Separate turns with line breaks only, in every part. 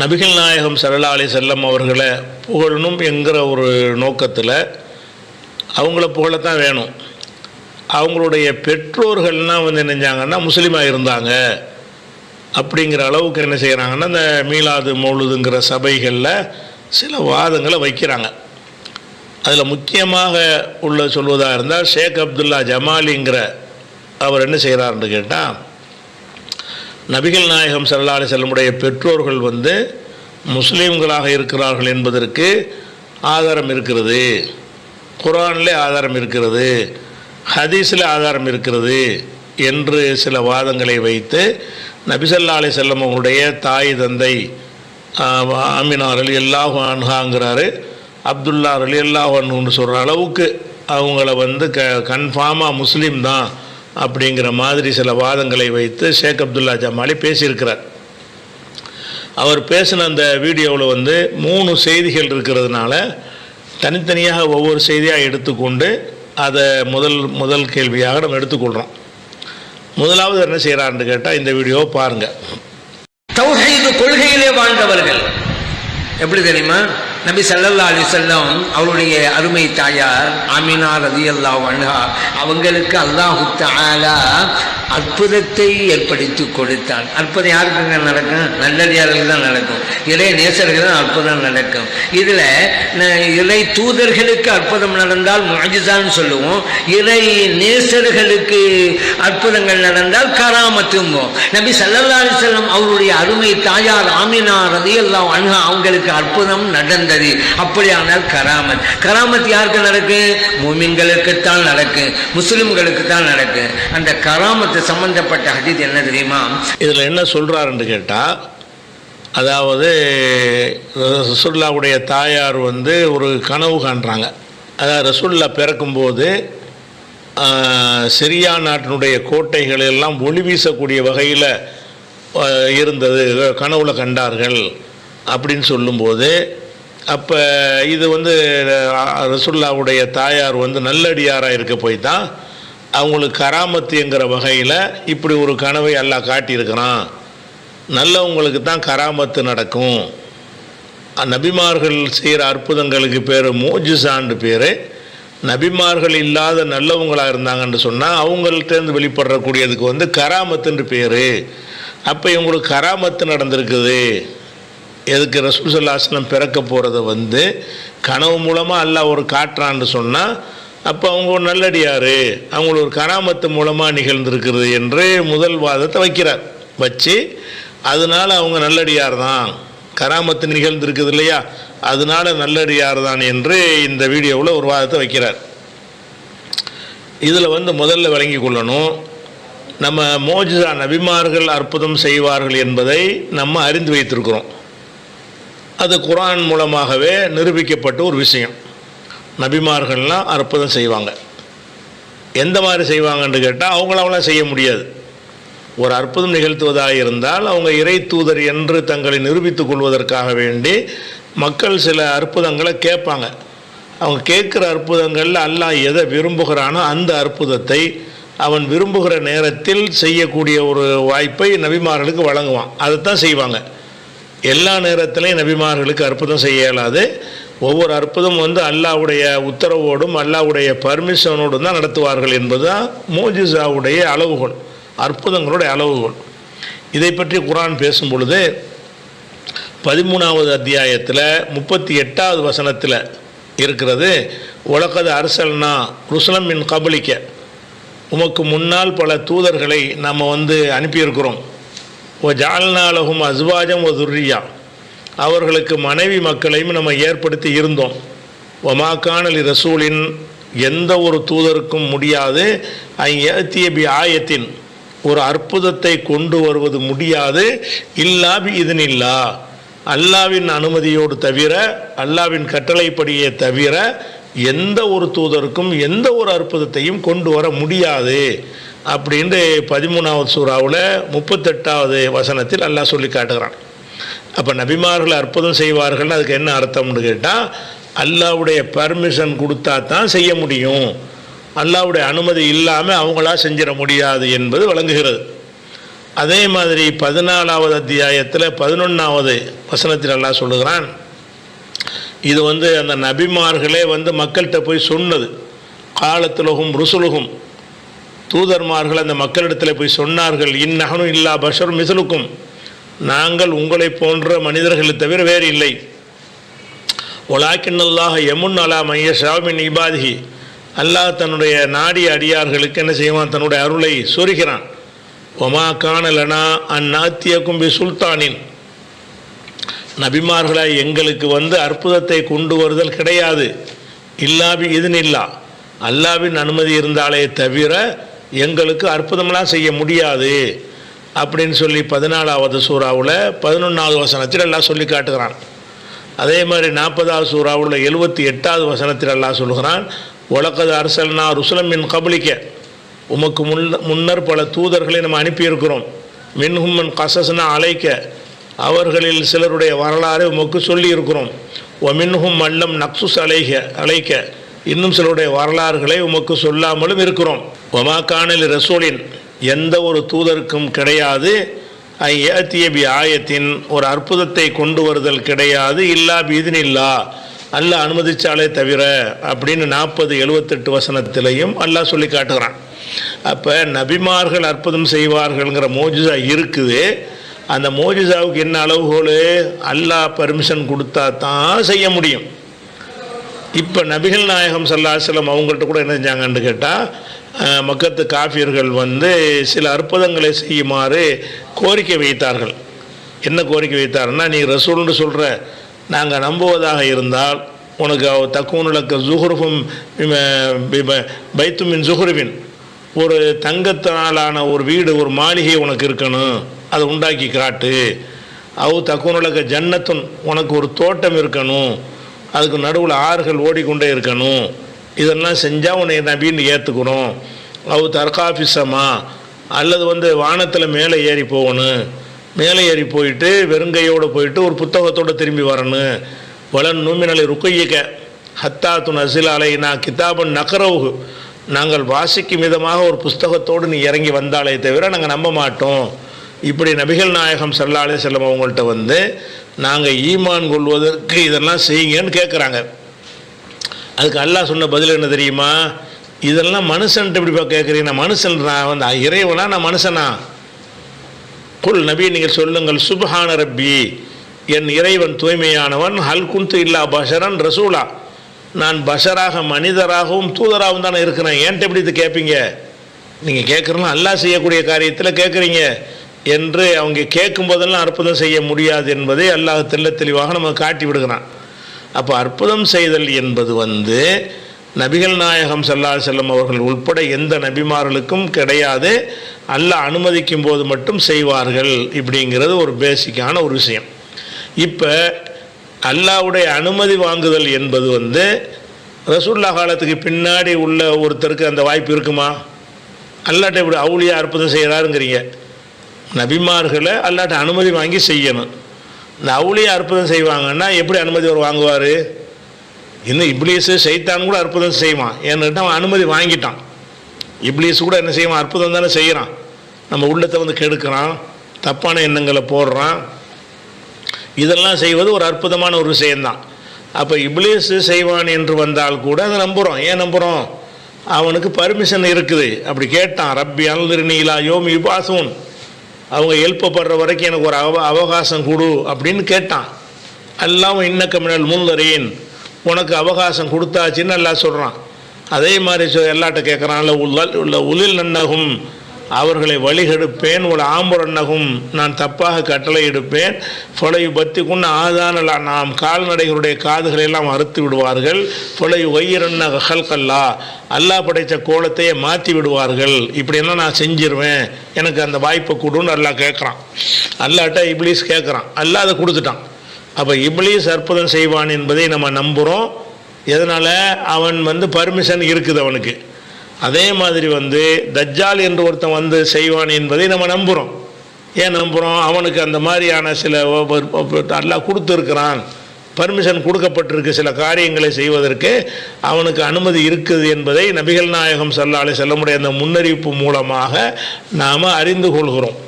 நபிகள் நாயகம் ஸல்லல்லாஹு அலைஹி வஸல்லம் அவர்களை புகழணும் என்கிற ஒரு நோக்கத்தில் அவங்கள புகழத்தான் வேணும். அவங்களுடைய பெற்றோர்கள்லாம் வந்து நினைஞ்சாங்கன்னா முஸ்லீமாக இருந்தாங்க அப்படிங்கிற அளவுக்கு என்ன செய்கிறாங்கன்னா இந்த மீலாது மௌலுதுங்கிற சபைகளில் சில வாதங்களை வைக்கிறாங்க. அதில் முக்கியமாக உள்ள சொல்வதாக இருந்தால் ஷேக் அப்துல்லா ஜமாலிங்கிற அவர் என்ன செய்கிறாருன்னு கேட்டால், நபிகள் நாயகம் ஸல்லல்லாஹு அலைஹி வஸல்லமுடைய பெற்றோர்கள் வந்து முஸ்லீம்களாக இருக்கிறார்கள் என்பதற்கு ஆதாரம் இருக்கிறது, குர்ஆனில் ஆதாரம் இருக்கிறது, ஹதீஸில் ஆதாரம் இருக்கிறது என்று சில வாதங்களை வைத்து நபி ஸல்லல்லாஹு அலைஹி வஸல்லம் அவங்களுடைய தாய் தந்தை ஆமினா ரலியல்லாஹு அன்ஹாங்கிறாரு, அப்துல்லா ரலியல்லாஹு அன்ஹுன்னு சொல்கிற அளவுக்கு அவங்கள வந்து கன்ஃபார்மாக முஸ்லீம் தான் அப்படிங்கிற மாதிரி சில வாதங்களை வைத்து ஷேக் அப்துல்லா ஜமாலி பேசியிருக்கிறார். அவர் பேசின அந்த வீடியோவில் வந்து 3 செய்திகள் இருக்கிறதுனால தனித்தனியாக ஒவ்வொரு செய்தியாக எடுத்துக்கொண்டு அதை முதல் கேள்வியாக நம்ம எடுத்துக்கொள்கிறோம். முதலாவது என்ன செய்கிறான்னு கேட்டால் இந்த வீடியோவை பாருங்கள்.
தௌஹீது கொள்கையிலே வாழ்ந்தவர்கள் எப்படி தெரியுமா? நபி ஸல்லல்லாஹு அலைஹி வஸல்லம் அவருடைய அருமை தாயார் ஆமினா ரலியல்லாஹு அன்ஹா அவங்களுக்கு அல்லாஹு தஆலா அற்புதத்தை ஏற்படுத்தி கொடுத்தான். அற்புதம் யாருக்குங்க நடக்கும்? நல்லடியார்கள் தான் நடக்கும், இறை நேசர்கள் தான் அற்புதம் நடக்கும். இதில் இறை தூதர்களுக்கு அற்புதம் நடந்தால் முஅஜிஸான்னு சொல்லுவோம், இறை நேசர்களுக்கு அற்புதங்கள் நடந்தால் கராமத்தும்போம். நபி ஸல்லல்லாஹு அலைஹி வஸல்லம் அவருடைய அருமை தாயார் ஆமினா ரலியல்லாஹு அன்ஹா அவங்களுக்கு அற்புதம் நடந்தது. அப்படியானால் கராமத் யாருக்கு நடக்கும்? மூமின்களுக்குத்தான் நடக்கும், முஸ்லிம்களுக்கு தான் நடக்கும். அந்த கராமத்து சம்பந்தப்பட்ட ஹதீஸ் என்ன தெரியுமா?
இதில் என்ன சொல்கிறாருன்னு கேட்டால், அதாவது ரசூலுல்லாஹ்வுடைய தாயார் வந்து ஒரு கனவு காண்றாங்க. அதாவது ரசூலுல்லாஹ் பிறக்கும்போது சிரியா நாட்டினுடைய கோட்டைகள் எல்லாம் ஒளி வீசக்கூடிய வகையில் இருந்தது, கனவுல கண்டார்கள் அப்படின்னு சொல்லும்போது, அப்போ இது வந்து ரசூலுல்லாஹ்வுடைய தாயார் வந்து நல்லடியாராக இருக்க போய் தான் அவங்களுக்கு கராமத்துங்கிற வகையில் இப்படி ஒரு கனவை அல்லாஹ் காட்டியிருக்கிறான். நல்லவங்களுக்கு தான் கராமத்து நடக்கும். நபிமார்கள் செய்கிற அற்புதங்களுக்கு பேர் மோஜிசான்னு பேர். நபிமார்கள் இல்லாத நல்லவங்களாக இருந்தாங்கன்னு சொன்னால் அவங்கள்ட்டேருந்து வெளிப்படக்கூடியதுக்கு வந்து கராமத்துன்னு பேர். அப்போ இவங்களுக்கு கராமத்து நடந்திருக்குது. எதுக்கு? ரசூல் ஸல்லல்லாஹு அலைஹி வஸல்லம் பிறக்க போகிறத வந்து கனவு மூலமாக அல்லாஹ் ஒரு காட்டுறான்னு சொன்னால் அப்போ அவங்க ஒரு நல்லடியார், அவங்களுக்கு ஒரு கராமத்து மூலமாக நிகழ்ந்திருக்கிறது என்று முதல் வாதத்தை வச்சு அதனால் அவங்க நல்லடியார் தான், கராமத்து நிகழ்ந்திருக்குது இல்லையா, அதனால் நல்லடியார் தான் என்று இந்த வீடியோவில் ஒரு வாதத்தை வைக்கிறார். இதில் வந்து முதல்ல விளங்கி கொள்ளணும், நம்ம மோஜிசா நபிமார்கள் அற்புதம் செய்வார்கள் என்பதை நம்ம அறிந்து வைத்திருக்கிறோம். அது குர்ஆன் மூலமாகவே நிரூபிக்கப்பட்ட ஒரு விஷயம். நபிமார்கள்லாம் அற்புதம் செய்வாங்க. எந்த மாதிரி செய்வாங்கன்னு கேட்டால் அவங்களாம் செய்ய முடியாது. ஒரு அற்புதம் நிகழ்த்துவதாக இருந்தால் அவங்க இறை தூதர் என்று தங்களை நிரூபித்துக் கொள்வதற்காக வேண்டி மக்கள் சில அற்புதங்களை கேட்பாங்க. அவங்க கேட்குற அற்புதங்களில் அல்லாஹ் எதை விரும்புகிறானோ அந்த அற்புதத்தை அவன் விரும்புகிற நேரத்தில் செய்யக்கூடிய ஒரு வாய்ப்பை நபிமார்களுக்கு வழங்குவான். அதைத்தான் செய்வாங்க. எல்லா நேரத்திலையும் நபிமார்களுக்கு அற்புதம் செய்ய இயலாது. ஒவ்வொரு அற்புதம் வந்து அல்லாஹ்வுடைய உத்தரவோடும் அல்லாஹ்வுடைய பர்மிஷனோடும் தான் நடத்துவார்கள் என்பது தான் மோஜிசாவுடைய அளவுகோல், அற்புதங்களுடைய அளவுகோல். இதை பற்றி குர்ஆன் பேசும் பொழுது 13வது அத்தியாயத்தில் 38வது வசனத்தில் இருக்கிறது, வலகத் அர்சல்னா ருசுலம் மின் கபலிக்க, உமக்கு முன்னால் பல தூதர்களை நம்ம வந்து அனுப்பியிருக்கிறோம். ஓ ஜஅல்னா லஹும் அஸ்வாஜம் ஒ துர்ரியா, அவர்களுக்கு மனைவி மக்களையும் நம்ம ஏற்படுத்தி இருந்தோம். ஒமா கான லி ரசூலின், எந்த ஒரு தூதருக்கும் முடியாது, யஅதிய பி ஆயத்தின், ஒரு அற்புதத்தை கொண்டு வருவது முடியாது, இல்லா பி இத்னில்லா, அல்லாவின் அனுமதியோடு தவிர, அல்லாவின் கட்டளைப்படியே தவிர எந்த ஒரு தூதருக்கும் எந்த ஒரு அற்புதத்தையும் கொண்டு வர முடியாது அப்படின்ட்டு 13வது சூறாவில் 38வது வசனத்தில் அல்லாஹ் சொல்லி காட்டுகிறான். அப்போ நபிமார்கள் அற்புதம் செய்வார்கள்னு அதுக்கு என்ன அர்த்தம்னு கேட்டால், அல்லாஹ்வுடைய பர்மிஷன் கொடுத்தா தான் செய்ய முடியும், அல்லாஹ்வுடைய அனுமதி இல்லாமல் அவங்களா செஞ்சிட முடியாது என்பது விளங்குகிறது. அதே மாதிரி 14வது அத்தியாயத்தில் 11வது வசனத்தில் அல்லாஹ் சொல்லுகிறான், இது அந்த நபிமார்களே மக்கள்கிட்ட போய் சொன்னது. காலத்துலகும் ருசுலுகும், தூதர்மார்கள் அந்த மக்களிடத்தில் போய் சொன்னார்கள், இன்னஹனு இல்லா பஷர் மிஸ்லுக்கும், நாங்கள் உங்களை போன்ற மனிதர்களை தவிர வேறு இல்லை. வலாக்கின்னல்லாஹ யமுன் அலா மையஷா மின் இபாதிஹி, அல்லாஹ் தன்னுடைய நாடிய அடியார்களுக்கு என்ன செய்வான், தன்னுடைய அருளை சொரிகிறான். ஒமா கானலனா அந்நாத்தியக்கும் பி சுல்தானின், நபிமார்களாய் எங்களுக்கு அற்புதத்தை கொண்டு வருதல் கிடையாது. இல்லாபி இதுனில்லா, அல்லாவின் அனுமதி இருந்தாலே தவிர எங்களுக்கு அற்புதமெல்லாம் செய்ய முடியாது அப்படின்னு சொல்லி 14வது சூறாவில் 11வது வசனத்தில் எல்லாம் சொல்லி காட்டுகிறான். அதே மாதிரி 40வது சூறாவில் 78வது வசனத்தில் எல்லாம் சொல்லுகிறான், வலக்கத் அர்சல்னா ருசுலம் மின் கபலிக்க, உமக்கு முன்னர் பல தூதர்களை நம்ம அனுப்பியிருக்கிறோம். மின்ஹும் மன் கசஸ்னா அழைக்க, அவர்களில் சிலருடைய வரலாறு உமக்கு சொல்லியிருக்கிறோம். ஒமின்ஹும் மல்லம் நக்சுஸ் அழைக்க, இன்னும் சிலருடைய வரலாறுகளை உமக்கு சொல்லாமலும் இருக்கிறோம். ஒமாக்கானில் ரசூலின், எந்த ஒரு தூதருக்கும் கிடையாது, ஐயத்தியபி ஆயத்தின், ஒரு அற்புதத்தை கொண்டு வருதல் கிடையாது, இல்லா பீதினில்லா, அல்லாஹ் அனுமதிச்சாலே தவிர அப்படின்னு 40, 78 வசனத்திலையும் அல்லாஹ் சொல்லி காட்டுகிறான். அப்போ நபிமார்கள் அற்புதம் செய்வார்கள்ங்கிற மோஜிசா இருக்குது. அந்த மோஜிசாவுக்கு என்ன அளவுகோல், அல்லாஹ் பர்மிஷன் கொடுத்தா தான் செய்ய முடியும். இப்போ நபிகள் நாயகம் ஸல்லல்லாஹு அலைஹி வஸல்லம் அவங்கள்ட்ட கூட என்ன செஞ்சாங்கன்னு கேட்டால், மக்கத்து காஃபியர்கள் சில அற்புதங்களை செய்யுமாறு கோரிக்கை வைத்தார்கள். என்ன கோரிக்கை வைத்தார்னா, நீ ரசூல்னு சொல்கிற, நாங்கள் நம்புவதாக இருந்தால் உனக்கு தக்கூனுலக்க ஜுஹுருஃபும் பைத்துமின் ஜுஹுருவின், ஒரு தங்கத்தினாலான ஒரு வீடு, ஒரு மாளிகை உனக்கு இருக்கணும், அதை உண்டாக்கி காட்டு. தக்கூனுலக்க ஜன்னத்துன், உனக்கு ஒரு தோட்டம் இருக்கணும், அதுக்கு நடுவில் ஆறுகள் ஓடிக்கொண்டே இருக்கணும், இதெல்லாம் செஞ்சால் உன்னை நபின்னு ஏற்றுக்கணும். தர்காஃபிசமா, அல்லது வானத்தில் மேலே ஏறி போகணும், மேலே ஏறி போயிட்டு வெறுங்கையோடு போயிட்டு ஒரு புத்தகத்தோடு திரும்பி வரணும். வளன் நூமினலை ருக்கையிக்க ஹத்தாத்து நசில் அலைனா கிதாபன் நக்கரவுகு, நாங்கள் வாசிக்கும் விதமாக ஒரு புஸ்தகத்தோடு நீ இறங்கி வந்தாலே தவிர நாங்கள் நம்ப மாட்டோம். இப்படி நபிகள் நாயகம் ஸல்லல்லாஹு அலைஹி வஸல்லம் அவங்கள்ட்ட நாங்கள் ஈமான் கொள்வதற்கு இதெல்லாம் செய்யுங்கன்னு கேட்குறாங்க. அதுக்கு அல்லாஹ் சொன்ன பதில் என்ன தெரியுமா, இதெல்லாம் மனுஷன்ட்டு எப்படிப்பா கேட்குறீங்க, நான் மனுஷன், நான் இறைவனா, நான் மனுஷனா? குல் நபி, நீங்கள் சொல்லுங்கள், சுப்ஹான ரப்பி, என் இறைவன் தூய்மையானவன், ஹல் குன்து இல்லா பஷரன் ரசூலா, நான் பஷராக மனிதராகவும் தூதராகவும் தானே இருக்கிறேன், ஏன்ட்டு எப்படி இது கேட்பீங்க? நீங்கள் கேட்குறலாம் அல்லாஹ் செய்யக்கூடிய காரியத்தில் கேட்குறீங்க என்று அவங்க கேட்கும் போதெல்லாம் அற்புதம் செய்ய முடியாது என்பதை அல்லாஹ் தெளிவாக நம்ம காட்டி விடுகிறான். அப்போ அற்புதம் செய்தல் என்பது நபிகள் நாயகம் ஸல்லல்லாஹு அலைஹி வஸல்லம் அவர்கள் உட்பட எந்த நபிமார்களுக்கும் கிடையாது. அல்லாஹ் அனுமதிக்கும் போது மட்டும் செய்வார்கள். இப்படிங்கிறது ஒரு பேசிக்கான ஒரு விஷயம். இப்போ அல்லாஹ்வுடைய அனுமதி வாங்குதல் என்பது ரசூலுல்லாஹ் காலத்துக்கு பின்னாடி உள்ள ஒருத்தருக்கு அந்த வாய்ப்பு இருக்குமா? அல்லாஹ்ட்ட இப்படி அவுலியா அற்புதம் செய்கிறாருங்கிறீங்க, நபிமார்களை அல்லாஹ்ட்ட அனுமதி வாங்கி செய்யணும். இந்த அவுலியா அற்புதம் செய்வாங்கன்னா எப்படி அனுமதி அவர் வாங்குவார்? இன்னும் இப்லீஸு சைத்தான் கூட அற்புதம் செய்வான், ஏன்னுட்டு அவன் அனுமதி வாங்கிட்டான். இப்லீஸ் கூட என்ன செய்வான், அற்புதம் தானே செய்கிறான், நம்ம உள்ளத்தை கெடுக்கிறான், தப்பான எண்ணங்களை போடுறான். இதெல்லாம் செய்வது ஒரு அற்புதமான ஒரு விஷயந்தான். அப்போ இப்லீஸு செய்வான் என்று வந்தால் கூட அதை நம்புகிறோம். ஏன் நம்புகிறோம்? அவனுக்கு பர்மிஷன் இருக்குது. அப்படி கேட்டான், ரப்பி அன்லிர்னி இலா யௌமி யுபாஸூன், அவங்க எழுப்பப்படுற வரைக்கும் எனக்கு ஒரு அவகாசம் கொடு அப்படின்னு கேட்டான். அல்லாஹ் இன்னக்க மினல் முன்தரீன், உனக்கு அவகாசம் கொடுத்தாச்சின்னு எல்லாம் சொல்கிறான். அதே மாதிரி எல்லாட்ட கேட்குறான்ல, உள்ள உளில் நன்னகும், அவர்களை வழிகெடுப்பேன், உள்ள ஆம்புரன்னகும், நான் தப்பாக கட்டளை எடுப்பேன், ஃபொலையு பத்திக்குன்னு ஆதான நாம் கால்நடைகளுடைய காதுகளெல்லாம் அறுத்து விடுவார்கள், ஃபொலையு ஒய்யரன்ன ஹல்கல்லா, அல்லாஹ் படைத்த கோலத்தையே மாற்றி விடுவார்கள், இப்படியெல்லாம் நான் செஞ்சிருவேன், எனக்கு அந்த வாய்ப்பை கொடுன்னு அல்லாஹ் கேட்குறான். அல்லாட்ட இப்லீஸ் கேட்குறான், அல்லாஹ் அதை கொடுத்துட்டான். அப்போ இப்லீஸ் அற்புதம் செய்வான் என்பதை நம்ம நம்புகிறோம். எதனால்? அவன் பர்மிஷன் இருக்குது அவனுக்கு. அதே மாதிரி தஜ்ஜால் என்று ஒருத்தன் செய்வான் என்பதை நம்ம நம்புகிறோம். ஏன் நம்புகிறோம்? அவனுக்கு அந்த மாதிரியான சில அல்லாஹ் கொடுத்துருக்கிறான், பர்மிஷன் கொடுக்கப்பட்டிருக்கு, சில காரியங்களை செய்வதற்கு அவனுக்கு அனுமதி இருக்குது என்பதை நபிகள் நாயகம் ஸல்லல்லாஹு அலைஹி வஸல்லம் அந்த முன்னறிவிப்பு மூலமாக நாம் அறிந்து கொள்கிறோம்.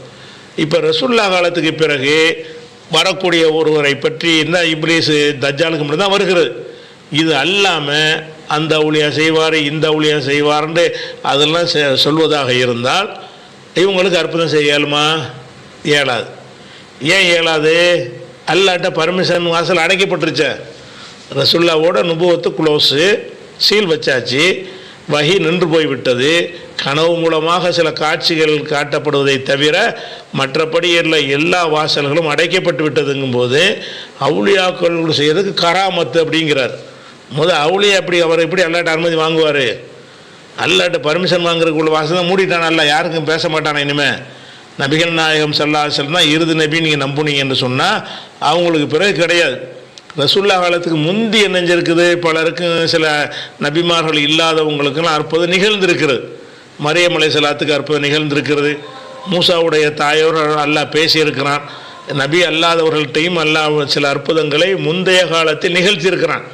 இப்போ ரசூல்லா காலத்துக்கு பிறகு வரக்கூடிய ஒருவரை பற்றி இந்த இப்லீஸ் தஜ்ஜாலுக்கு மட்டும் தான் வருகிறது. இது அல்லாமல் அந்த அவுளியா செய்வார், இந்த அவுளியா செய்வார்ன்னு அதெல்லாம் சொல்வதாக இருந்தால் இவங்களுக்கு அற்புதம் செய்ய இயலுமா? இயலாது. ஏன் இயலாது? அல்லாட்ட பர்மிஷன் வாசல் அடைக்கப்பட்டுருச்ச. ரசுல்லாவோட நுபுவத்து க்ளோஸு, சீல் வச்சாச்சு, வஹி நின்று போய்விட்டது. கனவு மூலமாக சில காட்சிகள் காட்டப்படுவதை தவிர மற்றபடி எல்லா வாசல்களும் அடைக்கப்பட்டு விட்டதுங்கும்போது அவுளியாக்கள் செய்யறதுக்கு கராமத்து அப்படிங்கிறார். அவுளியா எப்படி அவர் எப்படி அல்லாட்ட அனுமதி வாங்குவார்? அல்லாட்ட பர்மிஷன் வாங்குறதுக்குள்ள வாசல் தான் மூடிட்டான். அல்ல யாருக்கும் பேச மாட்டானே. இனிமேல் நபிகள் நாயகம் ஸல்லல்லாஹு அலைஹி வஸல்லம் தான் இறுதி நபி நீங்கள் நம்புனீங்கன்னு சொன்னால் அவங்களுக்கு பிறகு கிடையாது. ரசூல்லா காலத்துக்கு முந்தி என்ன செஞ்சிருக்குது? பலருக்கும் சில நபிமார்கள் இல்லாதவங்களுக்கெல்லாம் அற்புதம் நிகழ்ந்திருக்கிறது. மரியம் அலைஹிஸ்ஸலாத்துக்கு அற்புதம் நிகழ்ந்திருக்கிறது. மூசாவுடைய தாயோர் அல்லாஹ் பேசியிருக்கிறான். நபி அல்லாதவர்கள்ட்டையும் அல்லாஹ் சில அற்புதங்களை முந்தைய காலத்தில் நிகழ்த்தியிருக்கிறான்.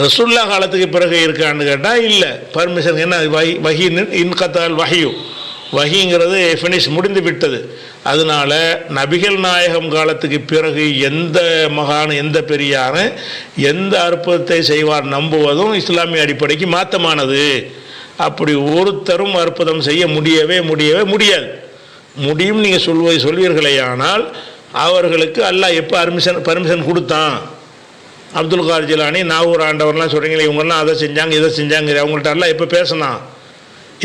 ரசூல்லா காலத்துக்கு பிறகு இருக்கான்னு கேட்டால் இல்லை. பர்மிஷன் என்ன? வஹி இன்கத்தால் வஹியு, வஹிங்கிறது ஃபினிஷ் முடிந்து விட்டது. அதனால நபிகள் நாயகம் காலத்துக்கு பிறகு எந்த மகான், எந்த பெரியார் எந்த அற்புதத்தை செய்வார் நம்புவதும் இஸ்லாமிய அடிப்படைக்கு மாற்றமானது. அப்படி ஒருத்தரும் அற்புதம் செய்ய முடியவே முடியாது. முடியும் நீங்கள் சொல்வீர்களேயானால் அவர்களுக்கு அல்லாஹ் எப்போ பர்மிஷன் கொடுத்தான்? அப்துல் கார் ஜிலானி, நாகூர் ஆண்டவர்லாம் சொல்கிறீங்களே, இவங்கெல்லாம் அதை செஞ்சாங்க இதை செஞ்சாங்க, அவங்கள்ட்ட அல்லாஹ் எப்போ பேசினான்?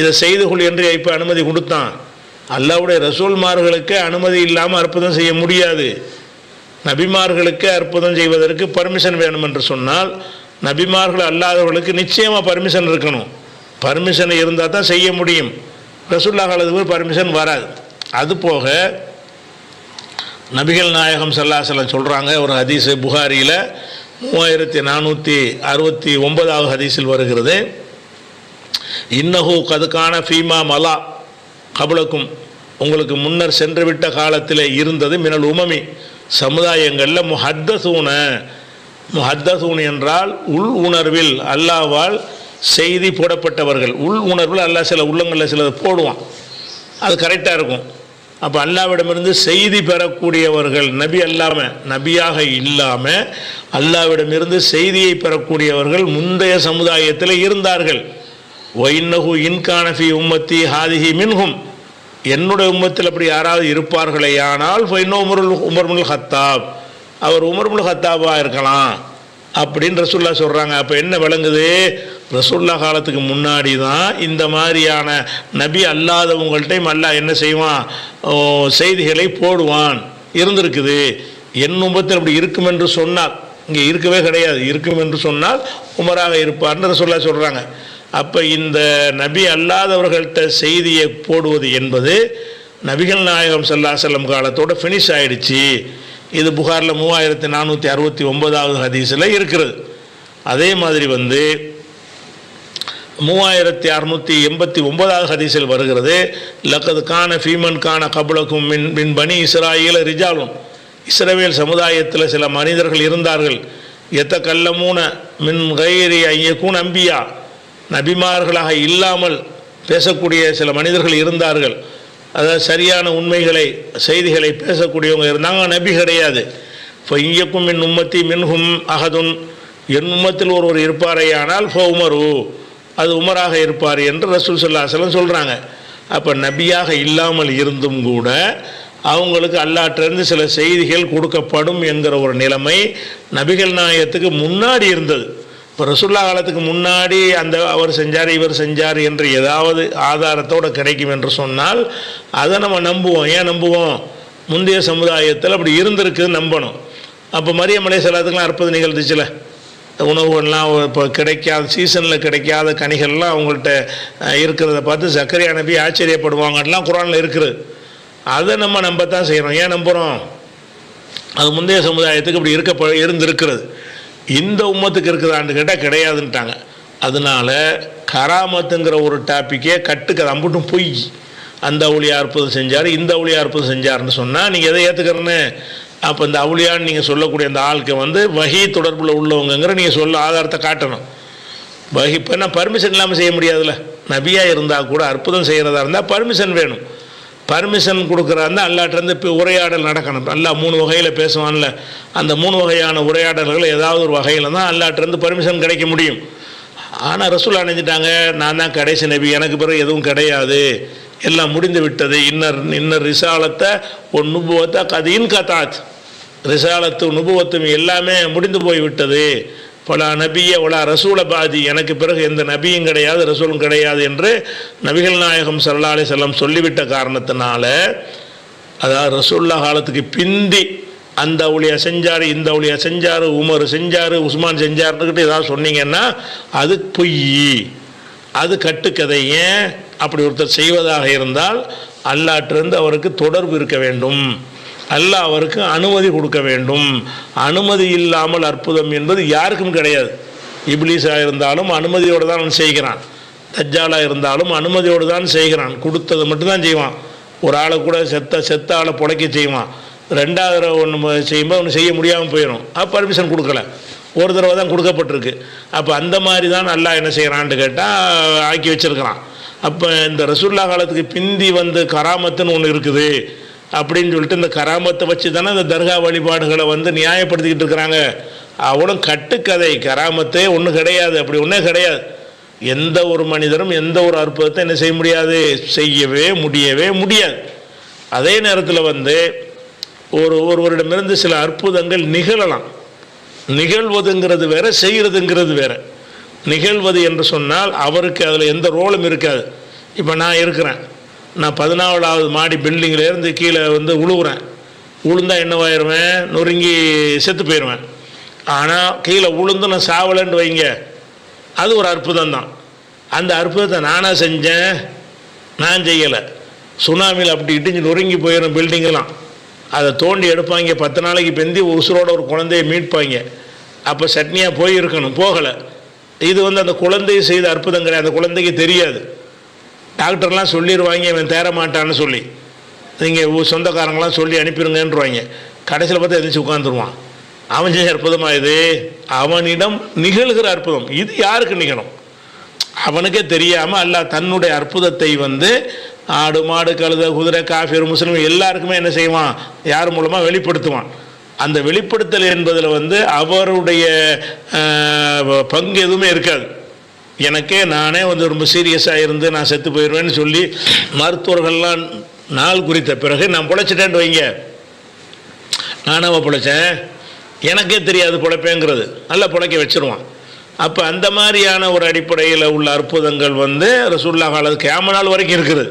இதை செய்து கொள் என்று இப்போ அனுமதி கொடுத்தான். அல்லாஹ்வுடைய ரசூல்மார்களுக்கு அனுமதி இல்லாமல் அற்புதம் செய்ய முடியாது. நபிமார்களுக்கு அற்புதம் செய்வதற்கு பர்மிஷன் வேணும் என்று சொன்னால் நபிமார்கள் அல்லாதவர்களுக்கு நிச்சயமாக பர்மிஷன் இருக்கணும். பர்மிஷன் இருந்தால் தான் செய்ய முடியும். ரசூல்லா காலத்துக்கு பர்மிஷன் வராது. அதுபோக நபிகள் நாயகம் ஸல்லல்லாஹு அலைஹி வஸல்லம் சொல்கிறாங்க, ஒரு ஹதீஸ் புகாரியில் 3469வது ஹதீஸில் வருகிறது, இன்னஹு கதுக்கான ஃபீமா மலா கபலக்கும், உங்களுக்கு முன்னர் சென்றுவிட்ட காலத்தில் இருந்தது மினல் உமமி, சமுதாயங்களில் முஹத்தசூன் என்றால் உள் உணர்வில் அல்லாஹ்வால் செய்தி போடப்பட்டவர்கள். உள் உணர்வில் அல்லாஹ் சில உள்ளங்களில் சிலது போடுவான், அது கரெக்டாக இருக்கும். அப்போ அல்லாஹ்விடமிருந்து செய்தி பெறக்கூடியவர்கள் நபியாக இல்லாமல் அல்லாஹ்விடமிருந்து செய்தியை பெறக்கூடியவர்கள் முந்தைய சமுதாயத்தில் இருந்தார்கள். ஒயின்னஹு இன்கானஃபி உம்மத்தி ஹாதிஹி மின்ஹும், என்னுடைய உம்மத்தில் அப்படி யாராவது இருப்பார்களேயானால் உமர் ஹத்தாப், அவர் உமர் ஹத்தாபாக இருக்கலாம் அப்படின்னு ரசூல்லா சொல்கிறாங்க. அப்போ என்ன விளங்குது? ரசூல்லா காலத்துக்கு முன்னாடி தான் இந்த மாதிரியான நபி அல்லாதவங்கள்ட்டையும் அல்லாஹ் என்ன செய்வான்? செய்திகளை போடுவான் இருந்திருக்குது. என் உம்மத்தில் அப்படி இருக்கும் என்று சொன்னால், இங்கே இருக்கவே கிடையாது, இருக்கும் என்று சொன்னால் உமராக இருப்பார்னு ரசூல்லா சொல்கிறாங்க. அப்போ இந்த நபி அல்லாதவர்கள்ட்ட செய்தியை போடுவது என்பது நபிகள் நாயகம் ஸல்லல்லாஹு அலைஹி வஸல்லம் காலத்தோட ஃபினிஷ் ஆகிடுச்சு. இது புகாரில் 3469வது ஹதீஸில் இருக்கிறது. அதே மாதிரி 3689வது ஹதீஸில் வருகிறது, லக்கது கான ஃபீமன் கான கபுலக்கும் மின் பனி இஸ்ராயீல ரிஜாலும், இஸ்ரவேல் சமுதாயத்தில் சில மனிதர்கள் இருந்தார்கள், எத்தகல்லமூன மின் கைரி ஐயக்கூன் அம்பியா, நபிமார்களாக இல்லாமல் பேசக்கூடிய சில மனிதர்கள் இருந்தார்கள். அதாவது சரியான உண்மைகளை செய்திகளை பேசக்கூடியவங்க இருந்தாங்க, நபி கிடையாது. இப்போ இயக்கும் மின் உம்மத்தி மின்ஹும் அகதுன், என் உம்மத்தில் ஒருவர் இருப்பாரேயானால் ஃபோ உமரு, அது உமராக இருப்பார் என்று ரசூல் ஸல்லல்லாஹு அலைஹி வஸல்லம் சொல்கிறாங்க. அப்போ நபியாக இல்லாமல் இருந்தும் கூட அவங்களுக்கு அல்லாஹ்விடமிருந்து சில செய்திகள் கொடுக்கப்படும் என்கிற ஒரு நிலைமை நபிகள் நாயகத்துக்கு முன்னாடி இருந்தது. இப்போ ரசூல்லா காலத்துக்கு முன்னாடி அவர் செஞ்சார் இவர் செஞ்சார் என்று ஏதாவது ஆதாரத்தோடு கிடைக்கும் என்று சொன்னால் அதை நம்ம நம்புவோம். ஏன் நம்புவோம்? முந்தைய சமுதாயத்தில் அப்படி இருந்திருக்குது, நம்பணும். அப்போ மரியம் அலைஹிஸ்ஸலாத்துக்குலாம் அற்புதம் நிகழ்ந்துச்சுல, உணவுகள்லாம் இப்போ கிடைக்காத சீசனில் கிடைக்காத கனிகள்லாம் அவங்கள்ட்ட இருக்கிறத பார்த்து ஜக்கரியா நபி ஆச்சரியப்படுவாங்கலாம் குர்ஆனில் இருக்குது. அதை நம்ம நம்பத்தான் செய்கிறோம். ஏன் நம்புகிறோம்? அது முந்தைய சமுதாயத்துக்கு இப்படி இருந்திருக்கிறது. இந்த உம்மத்துக்கு இருக்குதான்னு கேட்டால் கிடையாதுன்ட்டாங்க. அதனால் கராமத்துங்கிற ஒரு டாப்பிக்கே கட்டுக்கு அது அம்பட்டும் பொய். அந்த அவுளியா அற்புதம் செஞ்சார், இந்த அவுளியா அற்புதம் செஞ்சார்னு சொன்னால் நீங்கள் எதை ஏற்றுக்கிறன்னு? அப்போ இந்த அவுளியான்னு நீங்கள் சொல்லக்கூடிய அந்த ஆளுக்கு வஹி தொடர்பில் உள்ளவங்கிற நீங்கள் ஆதாரத்தை காட்டணும். வஹி இப்போ என்ன பர்மிஷன் இல்லாமல் செய்ய முடியாதுல்ல. நபியாக இருந்தால் கூட அற்புதம் செய்கிறதா இருந்தால் பர்மிஷன் வேணும். பர்மிஷன் கொடுக்குறாருந்தா அல்லாட்டிருந்து இப்போ உரையாடல் நடக்கணும். அல்லாஹ் 3 வகையில் பேசுவான்ல, அந்த 3 வகையான உரையாடல்கள் ஏதாவது ஒரு வகையில் தான் அல்லாட்டிருந்து பர்மிஷன் கிடைக்க முடியும். ஆனால் ரசூல் நினைச்சிட்டாங்க, நான் தான் கடைசி நபி, எனக்கு பிறகு எதுவும் கிடையாது, எல்லாம் முடிந்து விட்டது. இன்னர் ரிசாலத்தை ஒன் நுபுவத்தை கதீன் கதாத், ரிசாலத்து நுபுவத்தும் எல்லாமே முடிந்து போய் விட்டது. பல நபிய ஒலா ரசூல பாதி, எனக்கு பிறகு எந்த நபியும் கிடையாது, ரசூலும் கிடையாது என்று நபிகள் நாயகம் ஸல்லல்லாஹு அலைஹி வஸல்லம் சொல்லிவிட்ட காரணத்தினால, அதாவது ரசூல்லா காலத்துக்கு பிந்தி அந்த அவுளியா செஞ்சார், இந்த அவுளியா செஞ்சார், உமர் செஞ்சார், உஸ்மான் செஞ்சார்னுக்கிட்டு ஏதாவது சொன்னீங்கன்னா அது பொய், அது கட்டுக்கதை. ஏன் அப்படி ஒருத்தர் செய்வதாக இருந்தால் அல்லாஹ்விலிருந்து அவருக்கு தொடர்பு இருக்க வேண்டும், அல்லாஹ் அவருக்கு அனுமதி கொடுக்க வேண்டும். அனுமதி இல்லாமல் அற்புதம் என்பது யாருக்கும் கிடையாது. இப்லீஸாக இருந்தாலும் அனுமதியோடு தான் அவன் செய்கிறான், தஜ்ஜாலாக இருந்தாலும் அனுமதியோடு தான் செய்கிறான், கொடுத்தது மட்டும்தான் செய்வான். ஒரு ஆளை கூட செத்த ஆளை புடைக்க செய்வான், 2வது தடவை ஒன்று செய்யும்போது ஒன்று செய்ய முடியாமல் போயிடும். அப்போ பர்மிஷன் கொடுக்கல, ஒரு தடவை தான் கொடுக்கப்பட்டிருக்கு. அப்போ அந்த மாதிரி தான் அல்லாஹ் என்ன செய்கிறான்னு கேட்டால் ஆக்கி வச்சிருக்கிறான். அப்போ இந்த ரசூல்லா காலத்துக்கு பிந்தி வந்து கராமத்துன்னு ஒன்று இருக்குது அப்படின்னு சொல்லிட்டு இந்த கராமத்தை வச்சு தானே இந்த தர்கா வழிபாடுகளை வந்து நியாயப்படுத்திக்கிட்டு இருக்கிறாங்க. அவனும் கட்டுக்கதை, கராமத்தே ஒன்றும் கிடையாது, அப்படி ஒன்றே கிடையாது. எந்த ஒரு மனிதரும் எந்த ஒரு அற்புதத்தை என்ன செய்ய முடியாது, செய்யவே முடியாது. அதே நேரத்தில் வந்து ஒருவரிடமிருந்து சில அற்புதங்கள் நிகழலாம். நிகழ்வதுங்கிறது வேற, செய்கிறதுங்கிறது வேற. நிகழ்வது என்று சொன்னால் அவருக்கு அதில் எந்த ரோலும் இருக்காது. இப்போ நான் இருக்கிறேன், நான் 14வது மாடி பில்டிங்கிலேருந்து கீழே வந்து உழுவுறேன், உளுந்தா என்னவாயிருவேன், நொறுங்கி செத்து போயிடுவேன். ஆனால் கீழே உளுந்து நான் சாவலைன்னு வைங்க, அது ஒரு அற்புதம் தான். அந்த அற்புதத்தை நானாக செஞ்சேன், நான் செய்யலை. சுனாமியில் அப்படி இடிஞ்சு நொறுங்கி போயிடும் பில்டிங்கெல்லாம், அதை தோண்டி எடுப்பாங்க, 10 நாளைக்கு பெந்தி உசுரோட ஒரு குழந்தையை மீட்பாங்க. அப்போ சட்னியாக போயிருக்கணும், போகலை. இது வந்து அந்த குழந்தையை செய்த அற்புதம் கிடையாது, அந்த குழந்தைக்கு தெரியாது. டாக்டர்லாம் சொல்லிடுவாங்க இவன் தேர மாட்டான்னு சொல்லி, நீங்கள் சொந்தக்காரங்களாம் சொல்லி அனுப்பிடுங்கன்றுவாங்க. கடைசியில் பார்த்தா எதிர்த்து உட்காந்துருவான். அவன் செஞ்ச அற்புதமாக இது, அவனிடம் நிகழ்கிற அற்புதம். இது யாருக்கு நிகழும்? அவனுக்கே தெரியாமல் அல்லாஹ் தன்னுடைய அற்புதத்தை வந்து ஆடு மாடு கழுத குதிரை காஃபிர் முஸ்லிம் எல்லாருக்குமே என்ன செய்வான், யார் மூலமாக வெளிப்படுத்துவான். அந்த வெளிப்படுத்தல் என்பதில் வந்து அவருடைய பங்கு எதுவுமே இருக்காது. எனக்கே நானே வந்து ரொம்ப சீரியஸாக இருந்து நான் செத்து போயிடுவேன்னு சொல்லி மருத்துவர்கள்லாம் நாள் குறித்த பிறகு நான் பிழைச்சிட்டேன்னு வைங்க, நானாக பிழைச்சேன், எனக்கே தெரியாது பிழைப்பேங்கிறது, நல்லா பிழைக்க வச்சுருவான். அப்போ அந்த மாதிரியான ஒரு அடிப்படையில் உள்ள அற்புதங்கள் வந்து ரசூலுல்லாஹ் காலத்துக்கு கியாமத் நாள் வரைக்கும் இருக்குது.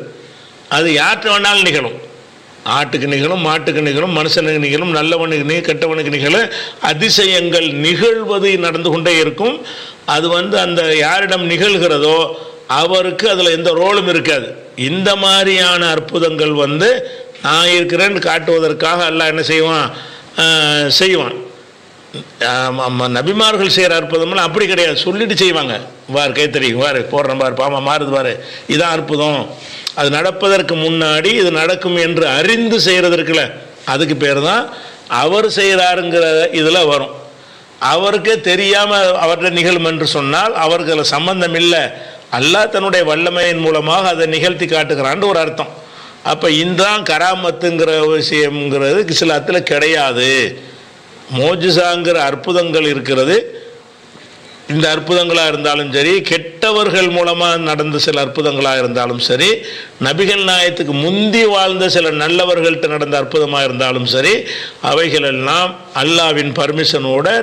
அது யார்கிட்ட வேணாலும் நிகழும். ஆட்டுக்கு நிகழும், மாட்டுக்கு நிகழும், மனுஷனுக்கு நிகழும், நல்லவனுக்கு கெட்டவனுக்கு நிகழும். அதிசயங்கள் நிகழ்வது நடந்து கொண்டே இருக்கும். அது வந்து அந்த யாரிடம் நிகழ்கிறதோ அவருக்கு அதில் எந்த ரோலும் இருக்காது. இந்த மாதிரியான அற்புதங்கள் வந்து நான் இருக்கிறேன்னு காட்டுவதற்காக அல்லாஹ் என்ன செய்வான். நபிமார்கள் செய்கிற அற்புதம்லாம் அப்படி கிடையாது, சொல்லிட்டு செய்வாங்க. வார் கைத்தறி வார் போடுறேன் பார், பாமா மாறுது பாரு, இதான் அற்புதம். அது நடப்பதற்கு முன்னாடி இது நடக்கும் என்று அறிந்து செய்கிறதுக்குல, அதுக்கு பேர் தான் அவர் செய்கிறாருங்கிற இதில் வரும். அவருக்கே தெரியாமல் அவர்கிட்ட நிகழும் என்று சொன்னால் அவருக்கு அதில் சம்பந்தம் இல்லை, அல்லாஹ் தன்னுடைய வல்லமையின் மூலமாக அதை நிகழ்த்தி காட்டுகிறான்னு ஒரு அர்த்தம். அப்போ இந்தான் கராமத்துங்கிற விஷயங்கிறது இஸ்லாத்தில் கிடையாது. மோஜிசாங்கிற அற்புதங்கள் இருக்கிறது. இந்த அற்புதங்களாக இருந்தாலும் சரி, கெட்டவர்கள் மூலமாக நடந்த சில அற்புதங்களாக இருந்தாலும் சரி, நபிகள் நாயத்துக்கு முந்தி வாழ்ந்த சில நல்லவர்கள்ட்ட நடந்த அற்புதமாக இருந்தாலும் சரி, அவைகளெல்லாம் அல்லாவின் பர்மிஷனோடு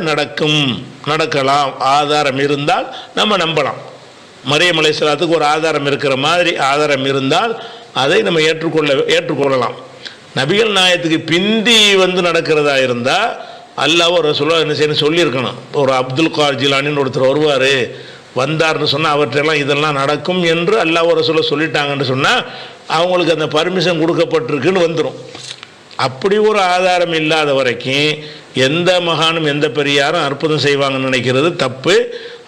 நடக்கலாம். ஆதாரம் இருந்தால் நம்ம நம்பலாம். மரியம் அலைஹிஸ்ஸலாத்துக்கு ஒரு ஆதாரம் இருக்கிற மாதிரி ஆதாரம் இருந்தால் அதை நம்ம ஏற்றுக்கொள்ளலாம். நபிகள் நாயத்துக்கு பிந்தி வந்து நடக்கிறதா இருந்தால் அல்லாஹ் ரசூலுல்லாஹ் என்ன செய்யணும் சொல்லியிருக்கணும். ஒரு அப்துல் கார் ஜிலானின்னு ஒருத்தர் வருவார், வந்தார்னு சொன்னால் அவற்றெல்லாம் இதெல்லாம் நடக்கும் என்று அல்லாஹ் ரசூலுல்லாஹ் சொல்லிட்டாங்கன்னு சொன்னால் அவங்களுக்கு அந்த பர்மிஷன் கொடுக்கப்பட்டிருக்குன்னு வந்துடும். அப்படி ஒரு ஆதாரம் இல்லாத வரைக்கும் எந்த மகானும் எந்த பெரியாரும் அற்புதம் செய்வாங்கன்னு நினைக்கிறது தப்பு.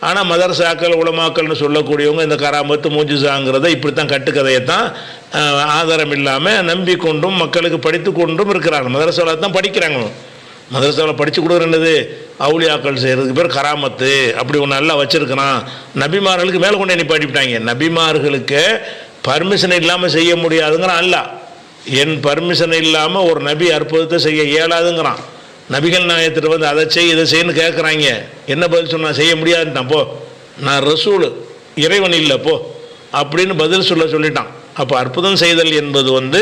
ஆனால் மதரசாக்கள் உலமாக்கள்னு சொல்லக்கூடியவங்க இந்த கராமத்து மூஜிசாங்கிறத இப்படித்தான் கட்டுக்கதையைத்தான் ஆதாரம் இல்லாமல் நம்பிக்கொண்டும் மக்களுக்கு படித்து கொண்டும் இருக்கிறாங்க. மதரசாவில் தான் படிக்கிறாங்க. மதரசாவில் படித்து கொடுக்குறது அவுலியாக்கள் செய்கிறதுக்கு பேர் கராமத்து. அப்படி ஒன்று நல்லா வச்சுருக்கிறான். நபிமார்களுக்கு மேலே கொண்டு நிப்பாட்டிவிட்டாங்க. நபிமார்களுக்கு பர்மிஷன் இல்லாமல் செய்ய முடியாதுங்கிறான் அல்லாஹ். என் பர்மிஷன் இல்லாமல் ஒரு நபி அற்புதத்தை செய்ய இயலாதுங்கிறான். நபிகள் நாயகத்திட்ட வந்து அதை செய் இதை செய்யன்னு கேட்குறாங்க. என்ன பதில் சொன்னால் செய்ய முடியாதுன்ட்டான். போ, நான் ரசூல், இறைவன் இல்லை போ அப்படின்னு பதில் சொல்லிட்டான். அப்போ அற்புதம் செய்தல் என்பது வந்து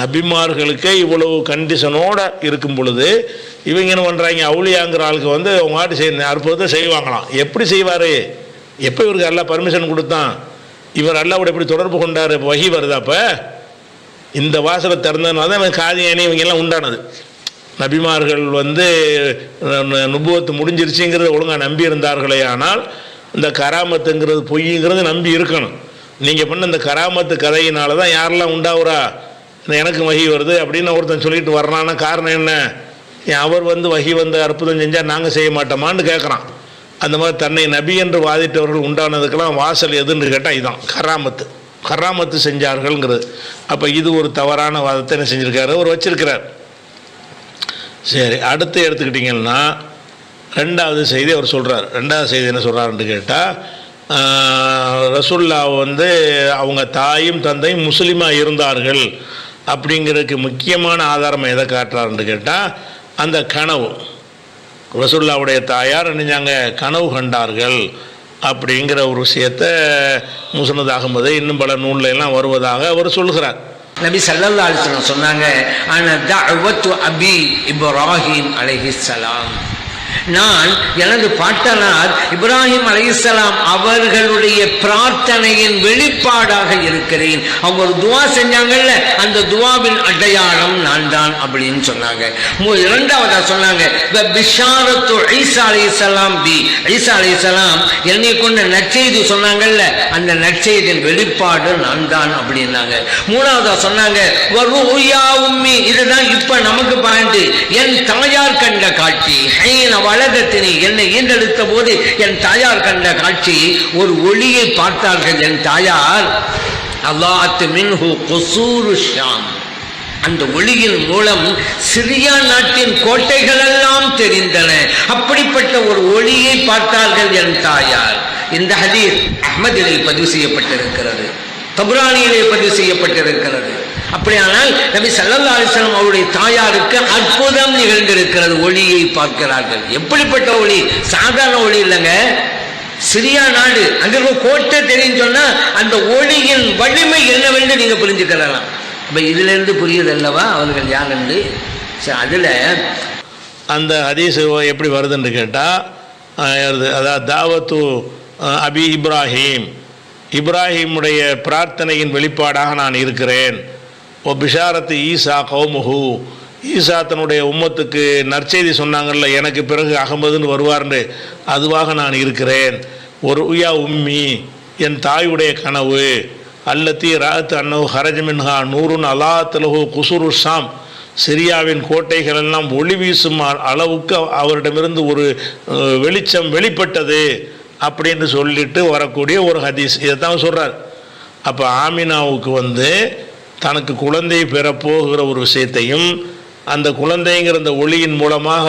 நபிமார்களுக்கே இவ்வளவு கண்டிஷனோடு இருக்கும் பொழுது இவங்க என்ன பண்ணுறாங்க, அவுளியாங்கிற ஆளுக்கு வந்து அவங்க ஆட்டு செய்ய அற்புதத்தை செய்வாங்களாம். எப்படி செய்வார்? எப்போ இவருக்கு எல்லாம் பர்மிஷன் கொடுத்தான்? இவர் அல்லாவோட எப்படி தொடர்பு கொண்டார்? வகி வருதா? அப்போ இந்த வாசலை திறந்ததுனால தான் இவன் காதியானி இவங்கெல்லாம் உண்டானது. நபிமார்கள் வந்து நுபுவத்து முடிஞ்சிருச்சுங்கிறத ஒழுங்காக நம்பி இருந்தார்களே, ஆனால் இந்த கராமத்துங்கிறது பொய்ங்கிறது நம்பி இருக்கணும். நீங்கள் பண்ண இந்த கராமத்து கதையினால தான் யாரெல்லாம் உண்டாவுறா, எனக்கு வகி வருது அப்படின்னு ஒருத்தன் சொல்லிட்டு வர்றான்னா காரணம் என்ன? அவர் வந்து வகி வந்து அற்புதம் செஞ்சால் நாங்கள் செய்ய மாட்டோமான்னு கேட்குறான். அந்த மாதிரி தன்னை நபி என்று வாதிட்டவர்கள் உண்டானதுக்கெல்லாம் வாசல் எதுன்னு கேட்டால் இதுதான் கராமத்து செஞ்சார்கள்ங்கிறது. அப்போ இது ஒரு தவறான வாதத்தை என்ன செஞ்சுருக்காரு, அவர் வச்சிருக்கிறார். சரி, அடுத்து எடுத்துக்கிட்டிங்கன்னா ரெண்டாவது செய்தி அவர் சொல்கிறார். ரெண்டாவது செய்தி என்ன சொல்கிறாருன்னு கேட்டால், ரசூல்லா வந்து அவங்க தாயும் தந்தையும் முஸ்லீமாக இருந்தார்கள் அப்படிங்கிறதுக்கு முக்கியமான ஆதாரம் எதை காட்டுறாருன்னு கேட்டால், அந்த கனவு. ரசூல்லாவுடைய தாயார் நினைஞ்சாங்க கனவு கண்டார்கள் அப்படிங்கிற ஒரு விஷயத்தை முஸ்னத் அஹ்மது இன்னும் பல நூல்ல எல்லாம் வருவதாக அவர் சொல்கிறார்.
நபி ஸல்லல்லாஹு அலைஹி வஸல்லம் சொன்னாங்க, அன தஅவத்து அபி இப்ராஹிம் அலைஹிஸ்ஸலாம், நான் எனது பாட்டனார் இப்ராஹிம் அலைஹிஸ்ஸலாம் அவர்களுடைய பிரார்த்தனையின் வெளிப்பாடாக இருக்கிறேன். அவங்க ஒரு துவா செஞ்சாங்கல்ல, அந்த துவாவின் அடையாளம் நான் தான் அப்படின்னு சொன்னாங்க. இரண்டாவதா சொன்னாங்க, பிஷாரத்து ஈசா அலைஹிஸ்ஸலாம் பி, ஈசா அலைஹிஸ்ஸலாம் என்னை கொண்ட நற்செய்தி சொன்னாங்கல்ல, அந்த நற்செய்தியின் வெளிப்பாடு நான் தான் அப்படின்னாங்க. மூணாவதா சொன்னாங்க, வருயா உம்மி, இதுதான் இப்ப நமக்கு பாயிண்ட், என் தாயார் கண்ட காட்சி, வலதத்தினை என்னை ஈண்டெடுத்த போது என் தாயார் கண்ட காட்சி, ஒரு ஒளியை பார்த்தார்கள் என் தாயார். அல்லாஹ் மின்ஹு குசூரு ஷாம், அந்த ஒளியின் மூலம் சிரியா நாட்டின் கோட்டைகள் எல்லாம் தெரிந்தன. அப்படிப்பட்ட ஒரு ஒளியை பார்த்தார்கள் என் தாயார். இந்த ஹதீஸ் அஹ்மதிலே பதிவு செய்யப்பட்டிருக்கிறது, தபுரானியிலே பதிவு செய்யப்பட்டிருக்கிறது. அப்படியானால் நபி ஸல்லல்லாஹு அலைஹி வஸல்லம் அவருடைய தாயாருக்கு அற்புதம் நிகழ்ந்திருக்கிறது, ஒளியை பார்க்கிறார்கள். எப்படிப்பட்ட ஒளி? சாதாரண ஒளி இல்லைங்க, சிரியா நாடு, அங்க கோட்டை தெரியும் சொன்னா அந்த ஒளியின் வலிமை என்னவென்று நீங்க புரிஞ்சுக்கலாம். அப்ப இதுல இருந்து புரியுது அல்லவா அவர்கள் யார் என்று. அதுல
அந்த ஹதீஸ் எப்படி வருதுன்னு கேட்டா, அதாவது தாவத்து அபி இப்ராஹிம், இப்ராஹிமுடைய பிரார்த்தனையின் வெளிப்பாடாக நான் இருக்கிறேன். ஓ பிஷாரத்து ஈசா கௌமுஹு, ஈசா தன்னுடைய உம்மத்துக்கு நற்செய்தி சொன்னாங்கல்ல, எனக்கு பிறகு அகமதுன்னு வருவார்னு, அதுவாக நான் இருக்கிறேன். ஒரு உயா உம்மி, என் தாயுடைய கனவு, அல்லத்தி ராத் அன்னஹு ஹரஜ மின்ஹா நூறுன் அலாத்தலஹு குசுரு ஷாம், சிரியாவின் கோட்டைகள் எல்லாம் ஒளி வீசும் அளவுக்கு அவரிடமிருந்து ஒரு வெளிச்சம் வெளிப்பட்டது அப்படின்னு சொல்லிட்டு வரக்கூடிய ஒரு ஹதீஸ். இதை தான் சொல்கிறார். அப்போ ஆமினாவுக்கு வந்து தனக்கு குழந்தை பெறப்போகிற ஒரு விஷயத்தையும், அந்த குழந்தைங்கிற அந்த ஒளியின் மூலமாக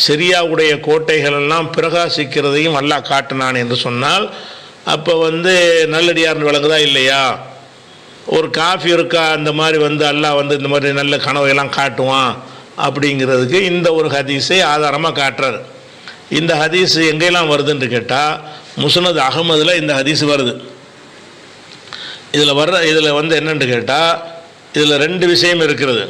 சிரியாவுடைய கோட்டைகள் எல்லாம் பிரகாசிக்கிறதையும் அல்லாஹ் காட்டினான் என்று சொன்னால், அப்போ வந்து நல்லடியார்னு விளங்குதா இல்லையா? ஒரு காஃபிருக்கா அந்த மாதிரி வந்து அல்லாஹ் வந்து இந்த மாதிரி நல்ல கனவையெல்லாம் காட்டுவான் அப்படிங்கிறதுக்கு இந்த ஒரு ஹதீஸை ஆதாரமாக காட்டுறார். இந்த ஹதீஸ் எங்கெல்லாம் வருதுன்னு கேட்டால், முஸ்னத் அஹ்மதில் இந்த ஹதீஸ் வருது. இதில் வந்து என்னென்னு கேட்டால், இதில் ரெண்டு விஷயம் இருக்கிறது.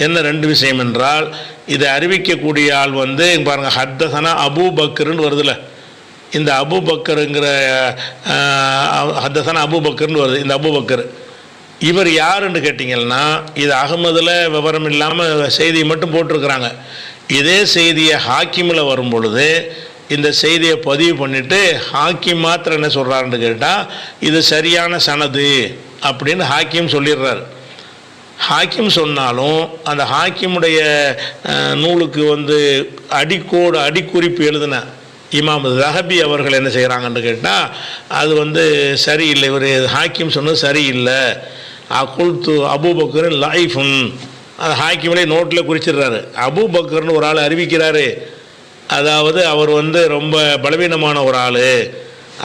என்ன ரெண்டு விஷயம் என்றால், இதை அறிவிக்கக்கூடிய ஆள் வந்து பாருங்கள், ஹத்தசனா அபூ பக்கர்னு வருதுல்ல, இந்த அபூ பக்கருங்கிற ஹத்தசனா அபூ பக்கர்னு வருது. இந்த அபூ பக்கர் இவர் யாருன்னு கேட்டிங்கன்னா, இது அகமதில் விவரம் இல்லாமல் செய்தியை மட்டும் போட்டிருக்கிறாங்க. இதே செய்தியை ஹாக்கிமில் வரும் பொழுது இந்த செய்தியை பதிவு பண்ணிவிட்டு ஹாக்கிம் மாத்திரம் என்ன சொல்கிறாருன்னு கேட்டால், இது சரியான சனது அப்படின்னு ஹாக்கிம் சொல்லிடுறார். ஹாக்கிம் சொன்னாலும் அந்த ஹாக்கிமுடைய நூலுக்கு வந்து அடிக்குறிப்பு எழுதின இமாம் ஸஹபி அவர்கள் என்ன செய்கிறாங்கன்னு கேட்டால், அது வந்து சரியில்லை, இவர் ஹாக்கிம் சொன்னது சரியில்லை, அகுல்து அபூபக்கர் லைஃபுன், அது ஹாக்கிமிலே நோட்டில் குறிச்சிடுறாரு. அபூபக்கர்னு ஒரு ஆள் அறிவிக்கிறாரு, அதாவது அவர் வந்து ரொம்ப பலவீனமான ஒரு ஆள்,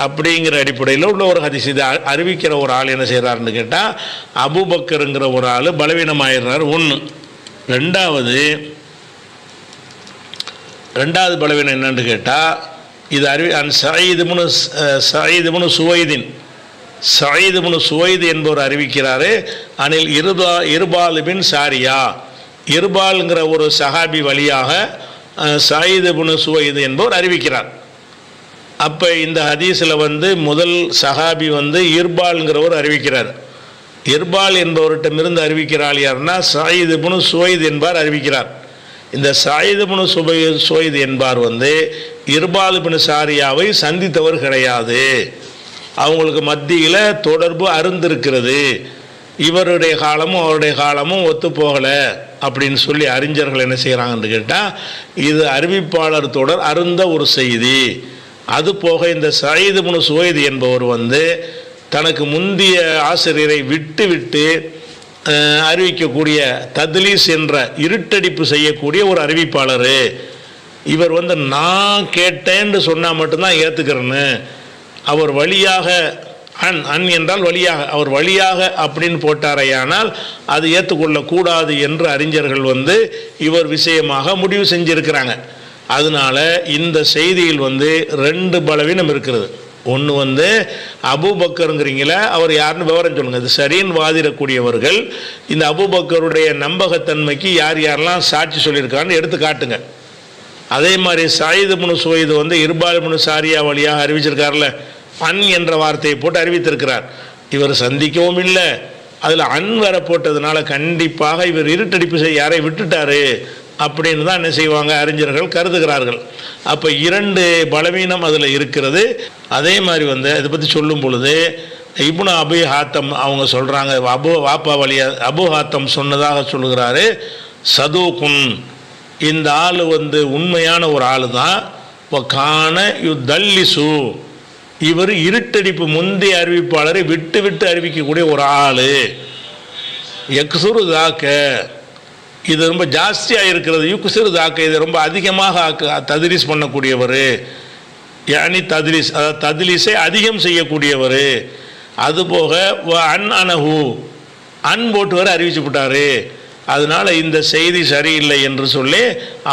அப்படிங்கிற அடிப்படையில் உள்ள ஒரு ஹதீஸ். இது அறிவிக்கிற ஒரு ஆள் என்ன செய்கிறாருன்னு கேட்டால் அபூபக்கருங்கிற ஒரு ஆள் பலவீனமாயிடுறார். ஒன்று. ரெண்டாவது பலவீனம் என்னன்னு கேட்டால் இது சயீதுபுனு சுவைது என்பவர் அறிவிக்கிறாரு. அனில் இருபால் பின் சாரியா, இருபால்ங்கிற ஒரு சஹாபி வழியாக சயீதுபுனு சுவைது என்பவர் அறிவிக்கிறார். அப்போ இந்த ஹதீஸில் முதல் சஹாபி இர்பால்ங்கிறவர் அறிவிக்கிறார். இர்பால் என்பவர்கிட்டமிருந்து அறிவிக்கிறாள் யாருன்னா சயீதுபுனு சுவைது என்பார் அறிவிக்கிறார். இந்த சயீதுபுனு சுவைது என்பார் இர்பால் பின் சாரியாவை சந்தித்தவர் கிடையாது. அவங்களுக்கு மத்தியில் தொடர்பு அருந்திருக்கிறது. இவருடைய காலமும் அவருடைய காலமும் ஒத்து போகலை அப்படின்னு சொல்லி அறிஞர்கள் என்ன செய்கிறாங்கன்னு கேட்டால் இது அறிவிப்பாளர் தொடர் அருந்த ஒரு செய்தி. அதுபோக இந்த சயீதுபுனு சுவைது என்பவர் தனக்கு முந்திய ஆசிரியரை விட்டு அறிவிக்கக்கூடிய தத்லீஸ் என்ற இருட்டடிப்பு செய்யக்கூடிய ஒரு அறிவிப்பாளர். இவர் நான் கேட்டேன்னு சொன்னால் மட்டும்தான் ஏற்றுக்கிறேன்னு, அவர் வழியாக அன் என்றால் வழியாக, அவர் வழியாக அப்படின்னு போட்டாரையானால் அது ஏற்றுக்கொள்ளக்கூடாது என்று அறிஞர்கள் இவர் விஷயமாக முடிவு செஞ்சிருக்கிறாங்க. அதனால் இந்த செய்தியில் 2 பலவீனம் இருக்கிறது. ஒன்று அபூபக்கருங்கிறீங்கள, அவர் யாருன்னு விவரம் சொல்லுங்கள். இது சரின்னு வாதிடக்கூடியவர்கள் இந்த அபூபக்கருடைய நம்பகத்தன்மைக்கு யார் யாரெல்லாம் சாட்சி சொல்லியிருக்கான்னு எடுத்து காட்டுங்க. அதே மாதிரி சயீதுபுனு சுவைது இர்பால் பின் சாரியா வழியாக அறிவிச்சிருக்காருல, அன் என்ற வார்த்தையை போட்டு அறிவித்திருக்கிறார். இவர் சந்திக்கவும் இல்லை, அதில் அன் வர போட்டதுனால கண்டிப்பாக இவர் இருட்டடிப்பு செய்ய யாரை விட்டுட்டாரு அப்படின்னு தான் என்ன செய்வாங்க அறிஞர்கள் கருதுகிறார்கள். அப்போ 2 பலவீனம் அதில் இருக்கிறது. அதே மாதிரி இதை பற்றி சொல்லும் பொழுது இப்னு அபி ஹாத்தம் அவங்க சொல்கிறாங்க, வாப்பா வழியா அபு ஹாத்தம் சொன்னதாக சொல்லுகிறாரு, சதூகுன், இந்த ஆள் உண்மையான ஒரு ஆள் தான். கான யுதல்லிசு, இவர் இருட்டடிப்பு முந்தைய அறிவிப்பாளரை விட்டு அறிவிக்கக்கூடிய ஒரு ஆள். யக்சுரு தாக்க, இது ரொம்ப ஜாஸ்தியாக இருக்கிறது. யுக்சிறு தாக்க, இது ரொம்ப அதிகமாக தத்லீஸ் பண்ணக்கூடியவர். யானி தத்லீஸ், அதாவது தத்லீஸை அதிகம் செய்யக்கூடியவர். அதுபோக அன் அனஹு, அன் போட்டு வர அறிவிச்சு விட்டார். அதனால் இந்த செய்தி சரியில்லை என்று சொல்லி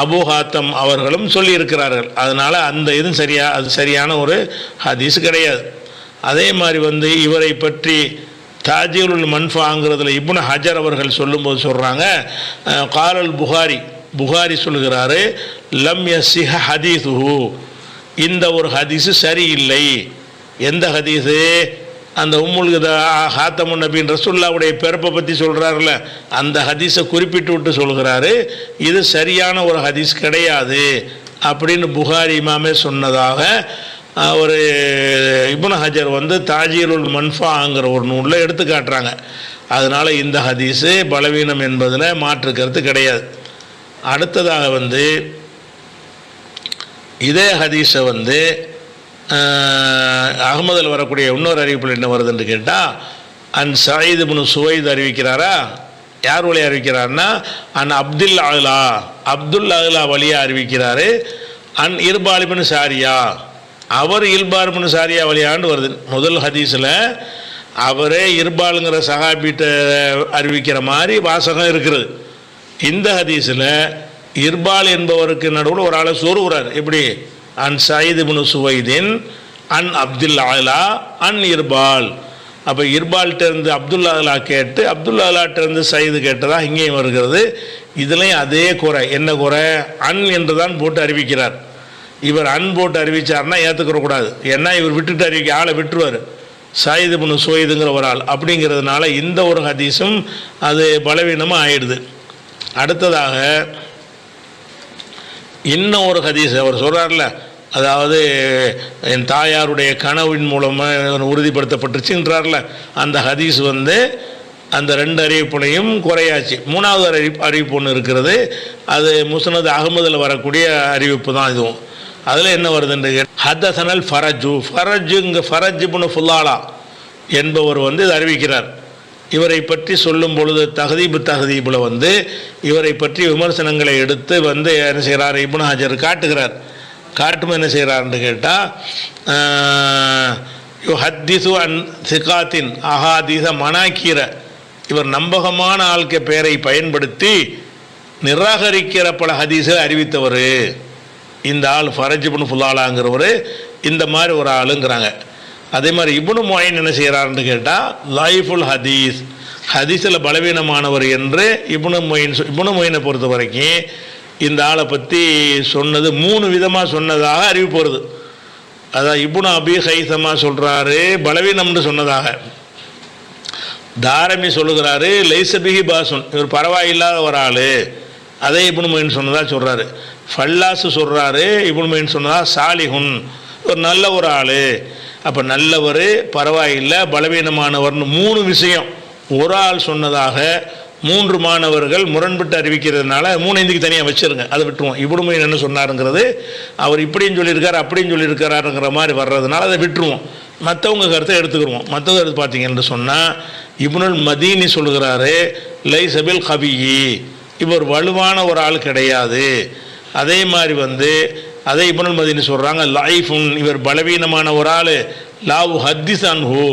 அபூ ஹாத்தம் அவர்களும் சொல்லியிருக்கிறார்கள். அதனால் அந்த இதுவும் அது சரியான ஒரு ஹதீஸ் கிடையாது. அதே மாதிரி இவரை பற்றி தாஜீலுல் மன்ஃபாங்கிறதுல இப்னு ஹஜர் அவர்கள் சொல்லும்போது சொல்கிறாங்க, காலல் புகாரி சொல்கிறாரு, லம் யஸிஹ ஹதீஸுஹு, இந்த ஒரு ஹதீஸு சரியில்லை. எந்த ஹதீஸு? அந்த ஹாத்தமுன் நபின் ரசூலுல்லாஹ்வுடைய பிறப்பை பற்றி சொல்கிறாருல, அந்த ஹதீஸை குறிப்பிட்டு விட்டு சொல்கிறாரு, இது சரியான ஒரு ஹதீஸ் கிடையாது அப்படின்னு புகாரி இமாமே சொன்னதாக ஒரு இப்னு ஹஜர் தாஜீலுல் மன்ஃபாங்கிற ஒரு நூலில் எடுத்து காட்டுறாங்க. அதனால் இந்த ஹதீஸு பலவீனம் என்பதில் மாற்று கருத்து கிடையாது. அடுத்ததாக இதே ஹதீஸை அகமதில் வரக்கூடிய இன்னொரு அறிவிப்பில் என்ன வருதுன்னு கேட்டால், அன் சயீதுபுனு சுவைது அறிவிக்கிறாரா? யார் வழியாக அறிவிக்கிறார்னா அன் அப்துல் அஹ்லா வழியாக அறிவிக்கிறாரு. அன் இர்பால் பின் சாரியா, அவர் இர்பால் பின் சாரியா வழியாண்டு வருது. முதல் ஹதீஸில் அவரே இர்பாலுங்கிற சஹாபிட்ட அறிவிக்கிற மாதிரி வாசகம் இருக்கிறது. இந்த ஹதீஸில் இர்பால் என்பவருக்கு நடுவில் ஒரு ஆளை சொருகிறார். எப்படி? அன் சயீதுபுனு சுவைதின் அன் அப்துல் அஹ்லா அன் இர்பால். அப்போ இர்பால்கிட்டேருந்து அப்துல் அஹ்லா கேட்டு அப்துல் அஹ்லாட்டிருந்து சயீது கேட்டதாக இங்கேயும் வருகிறது. இதுலேயும் அதே குறை. என்ன குறை? அன் என்று தான் போட்டு அறிவிக்கிறார். இவர் அன் போட்டு அறிவித்தார்னா ஏற்றுக்கிறக்கூடாது. ஏன்னா இவர் விட்டுட்டு அறிவிக்க ஆளை விட்டுருவார், சயீதுபுனு சுவைதுங்கிற ஒரு ஆள். அப்படிங்கிறதுனால இந்த ஒரு ஹதீஸும் அது பலவீனமாக ஆயிடுது. அடுத்ததாக இன்னும் ஒரு ஹதீஸ் அவர் சொல்கிறார்ல, அதாவது என் தாயாருடைய கனவின் மூலமாக உறுதிப்படுத்தப்பட்டுச்சுன்றார்ல, அந்த ஹதீஸ் அந்த 2 அறிவிப்புனையும் குறையாச்சு. 3வது அறிவிப்பு ஒன்று இருக்கிறது. அது முஸ்னத் அகமதில் வரக்கூடிய அறிவிப்பு தான் இதுவும். அதில் என்ன வருதுன்னு ஹதசனல் ஃபரஜ் இப்னு ஃபுல்லாலா என்பவர் இது அறிவிக்கிறார். இவரை பற்றி சொல்லும் பொழுது தஹதீபில் இவரை பற்றி விமர்சனங்களை எடுத்து என்ன செய்கிறார்? இப்னு ஹஜர் காட்டுகிறார். காட்டும் என்ன செய்கிறாருன்னு கேட்டால் ஹத்திசு அன் சிகாத்தின் அஹாதீச மனாக்கீர, இவர் நம்பகமான ஆள்க பெயரை பயன்படுத்தி நிராகரிக்கிற பல ஹதீஸை அறிவித்தவர் இந்த ஆள் ஃபரஜ் இப்னு ஃபுலாலாங்கிறவர், இந்த மாதிரி ஒரு ஆளுங்கிறாங்க. அதே மாதிரி இப்னு முயின் என்ன செய்கிறாருன்னு கேட்டால் லைஃபுல் ஹதீஸ், ஹதீஸில் பலவீனமானவர் என்று இப்னு முயினை பொறுத்த வரைக்கும் இந்த ஆளை பற்றி சொன்னது 3 விதமாக சொன்னதாக அறிவிப்பு வருது. அதான் இப்னு அபி ஹைசமா சொல்கிறாரு பலவீனம்னு சொன்னதாக, தாரமி சொல்லுகிறாரு லைசபிஹி பாசுன், இவர் பரவாயில்லாத ஒரு ஆள், அதே இப்னு முயின் சொன்னதாக சொல்கிறாரு. ஃபல்லாஸ் சொல்கிறாரு இப்னு முயின் சொன்னதா சாலிஹுன், ஒரு நல்ல ஒரு ஆள். அப்போ நல்லவர், பரவாயில்லை, பலவீனமானவர்னு 3 விஷயம் ஒரு ஆள் சொன்னதாக 3 மாணவர்கள் முரண்பட்டு அறிவிக்கிறதுனால 3 தனியாக வச்சுருங்க, அதை விட்டுருவோம். இப்னு முயின் என்ன சொன்னாருங்கிறது அவர் இப்படின்னு சொல்லியிருக்காரு அப்படின்னு சொல்லியிருக்காருங்கிற மாதிரி வர்றதுனால அதை விட்டுருவோம், மற்றவங்க கருத்தை எடுத்துக்கிடுவோம். மற்றவங்க கருத்து பார்த்தீங்கன்னு சொன்னால் இப்னுல் மதீனி சொல்கிறாரு லைசபில் கபியி, இவர் வலுவான ஒரு ஆள் கிடையாது. அதே மாதிரி அதே இப்னுல் மதீனி சொல்கிறாங்க லைஃபுன், இவர் பலவீனமான ஒரு ஆள். லாவு ஹத்திஸ் அன்ஹு,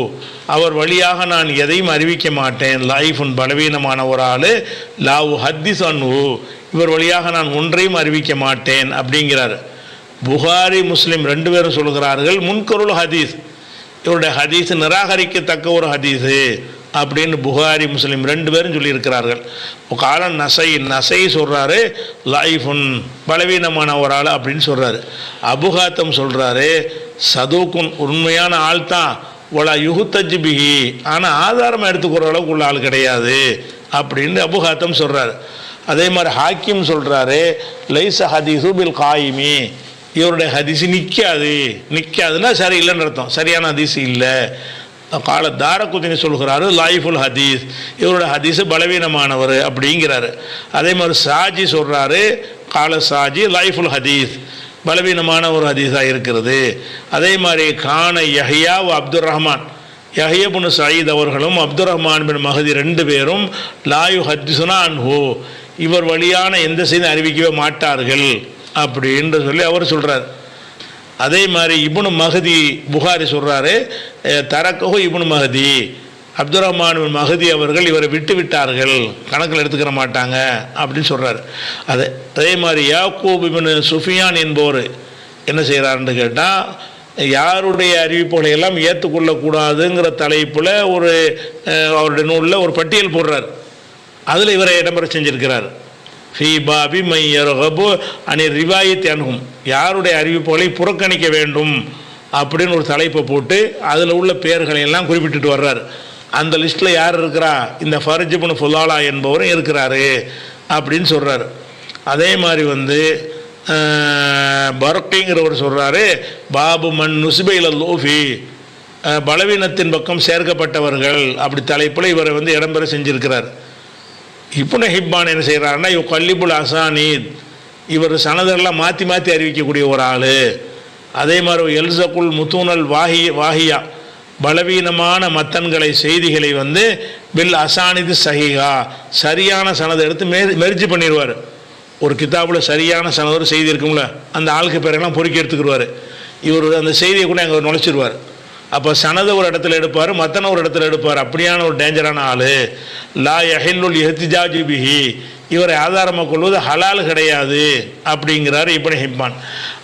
அவர் வழியாக நான் எதையும் அறிவிக்க மாட்டேன். லைஃபுன், பலவீனமான ஒரு ஆள். லாவு ஹத்திஸ் அன்ஹு, இவர் வழியாக நான் ஒன்றையும் அறிவிக்க மாட்டேன் அப்படிங்கிறார். புகாரி முஸ்லிம் 2 பேரும் சொல்கிறார்கள் முன்கருள் ஹதீஸ், இவருடைய ஹதீஸ் நிராகரிக்கத்தக்க ஒரு ஹதீஸு அப்படின்னு புகாரி முஸ்லிம் 2 பேரும் சொல்லியிருக்கிறார்கள். காலம் நசை சொல்கிறாரு லைஃபுன், பலவீனமான ஒரு ஆள் அப்படின்னு சொல்கிறாரு. அபுகாத்தம் சொல்கிறாரு சதூக்குன், உண்மையான ஆள் தான், ஒலா யுகுத்தஜ் பிஹி, ஆனால் ஆதாரமாக எடுத்துக்கிற அளவுக்கு உள்ள ஆள் கிடையாது அப்படின்னு அபுகாத்தம் சொல்கிறாரு. அதே மாதிரி ஹாக்கிம் சொல்கிறாரு லைச ஹதீஸு பில் காயிமி, இவருடைய ஹதீஸ் நிற்காதுன்னா சரி இல்லைன்னு அர்த்தம், சரியான ஹதீஸ் இல்லை. கால தாரகுத்தினி சொல்கிறாரு லைஃபுல் ஹதீஸ், இவரோட ஹதீஸ் பலவீனமானவர் அப்படிங்கிறாரு. அதே மாதிரி சாஜி சொல்கிறாரு கால சாஜி லைஃபுல் ஹதீஸ், பலவீனமான ஒரு ஹதீஸாக இருக்கிறது. அதே மாதிரி கான யஹ்யா அப்துல் ரஹ்மான், யஹ்யா இப்னு சயீத் அவர்களும் அப்துல் ரஹ்மான் பின் மஹதி 2 பேரும் லாயு ஹத்திசுனா அன்ஹு, இவர் வழியான எந்த செய்தியும் அறிவிக்கவே மாட்டார்கள் அப்படின்னு சொல்லி அவர் சொல்கிறார். அதே மாதிரி இப்னு மஹதி புகாரி சொல்கிறாரு தரக்கஹு இப்னு மஹதி, அப்துல் ரஹ்மான் பின் மஹதி அவர்கள் இவரை விட்டு விட்டார்கள், கணக்கில் எடுத்துக்கிற மாட்டாங்க அப்படின்னு சொல்கிறார். அதே மாதிரி யாக்கூப் இப்னு சுஃபியான் என்பவர் என்ன செய்கிறாருன்னு கேட்டால் யாருடைய அறிவிப்புகளை எல்லாம் ஏற்றுக்கொள்ளக்கூடாதுங்கிற தலைப்பில் அவருடைய நூலில் ஒரு பட்டியல் போடுறார். அதில் இவரை இடம்பெற செஞ்சிருக்கிறார். ஃபீ பாபி மையரகபு அனி ரிவாயத் அன்ஹும், யாருடைய அறிவிப்புகளை புறக்கணிக்க வேண்டும் அப்படின்னு ஒரு தலைப்பை போட்டு அதில் உள்ள பெயர்களை எல்லாம் குறிப்பிட்டுட்டு வர்றார். அந்த லிஸ்ட்டில் யார் இருக்கிறா, இந்த ஃபரஜ் இப்னு ஃபுலாலா என்பவரும் இருக்கிறாரு அப்படின்னு சொல்கிறார். அதே மாதிரி பர்கிங்கிறவர் சொல்கிறாரு பாபு மன் நுஸ்பைல லூஃபி, பலவீனத்தின் பக்கம் சேர்க்கப்பட்டவர்கள் அப்படி தலைப்பில் இவரை இடம்பெற செஞ்சிருக்கிறார். இப்னு ஹிப்பான் என்ன செய்கிறாருன்னா இவ் கல்லிபுல் அசானீத், இவர் சனதெல்லாம் மாற்றி மாற்றி அறிவிக்கக்கூடிய ஒரு ஆள். அதே மாதிரி எல்சகுல் முத்தூனல் வாஹியா, பலவீனமான மத்தன்களை செய்திகளை பில் அசானிது சஹிஹா, சரியான சனதை எடுத்து மெர்ஜி பண்ணிடுவார். ஒரு கிதாபில் சரியான சனதோடு செய்தி இருக்கும்ல, அந்த ஆளுக்கு பேரெல்லாம் பொறுக்கி எடுத்துக்கிடுவார். இவர் அந்த செய்தியை கூட அங்கே நுழைச்சிடுவார். அப்போ சனதை ஒரு இடத்துல எடுப்பார், மத்தனை ஒரு இடத்துல எடுப்பார். அப்படியான ஒரு டேஞ்சரான ஆள். லா யஹில்லுல் இஹ்திஜாஜு பிஹி, இவரை ஆதாரமாக கொள்வது ஹலால் கிடையாது அப்படிங்கிறாரு இப்னு ஹிப்பான்.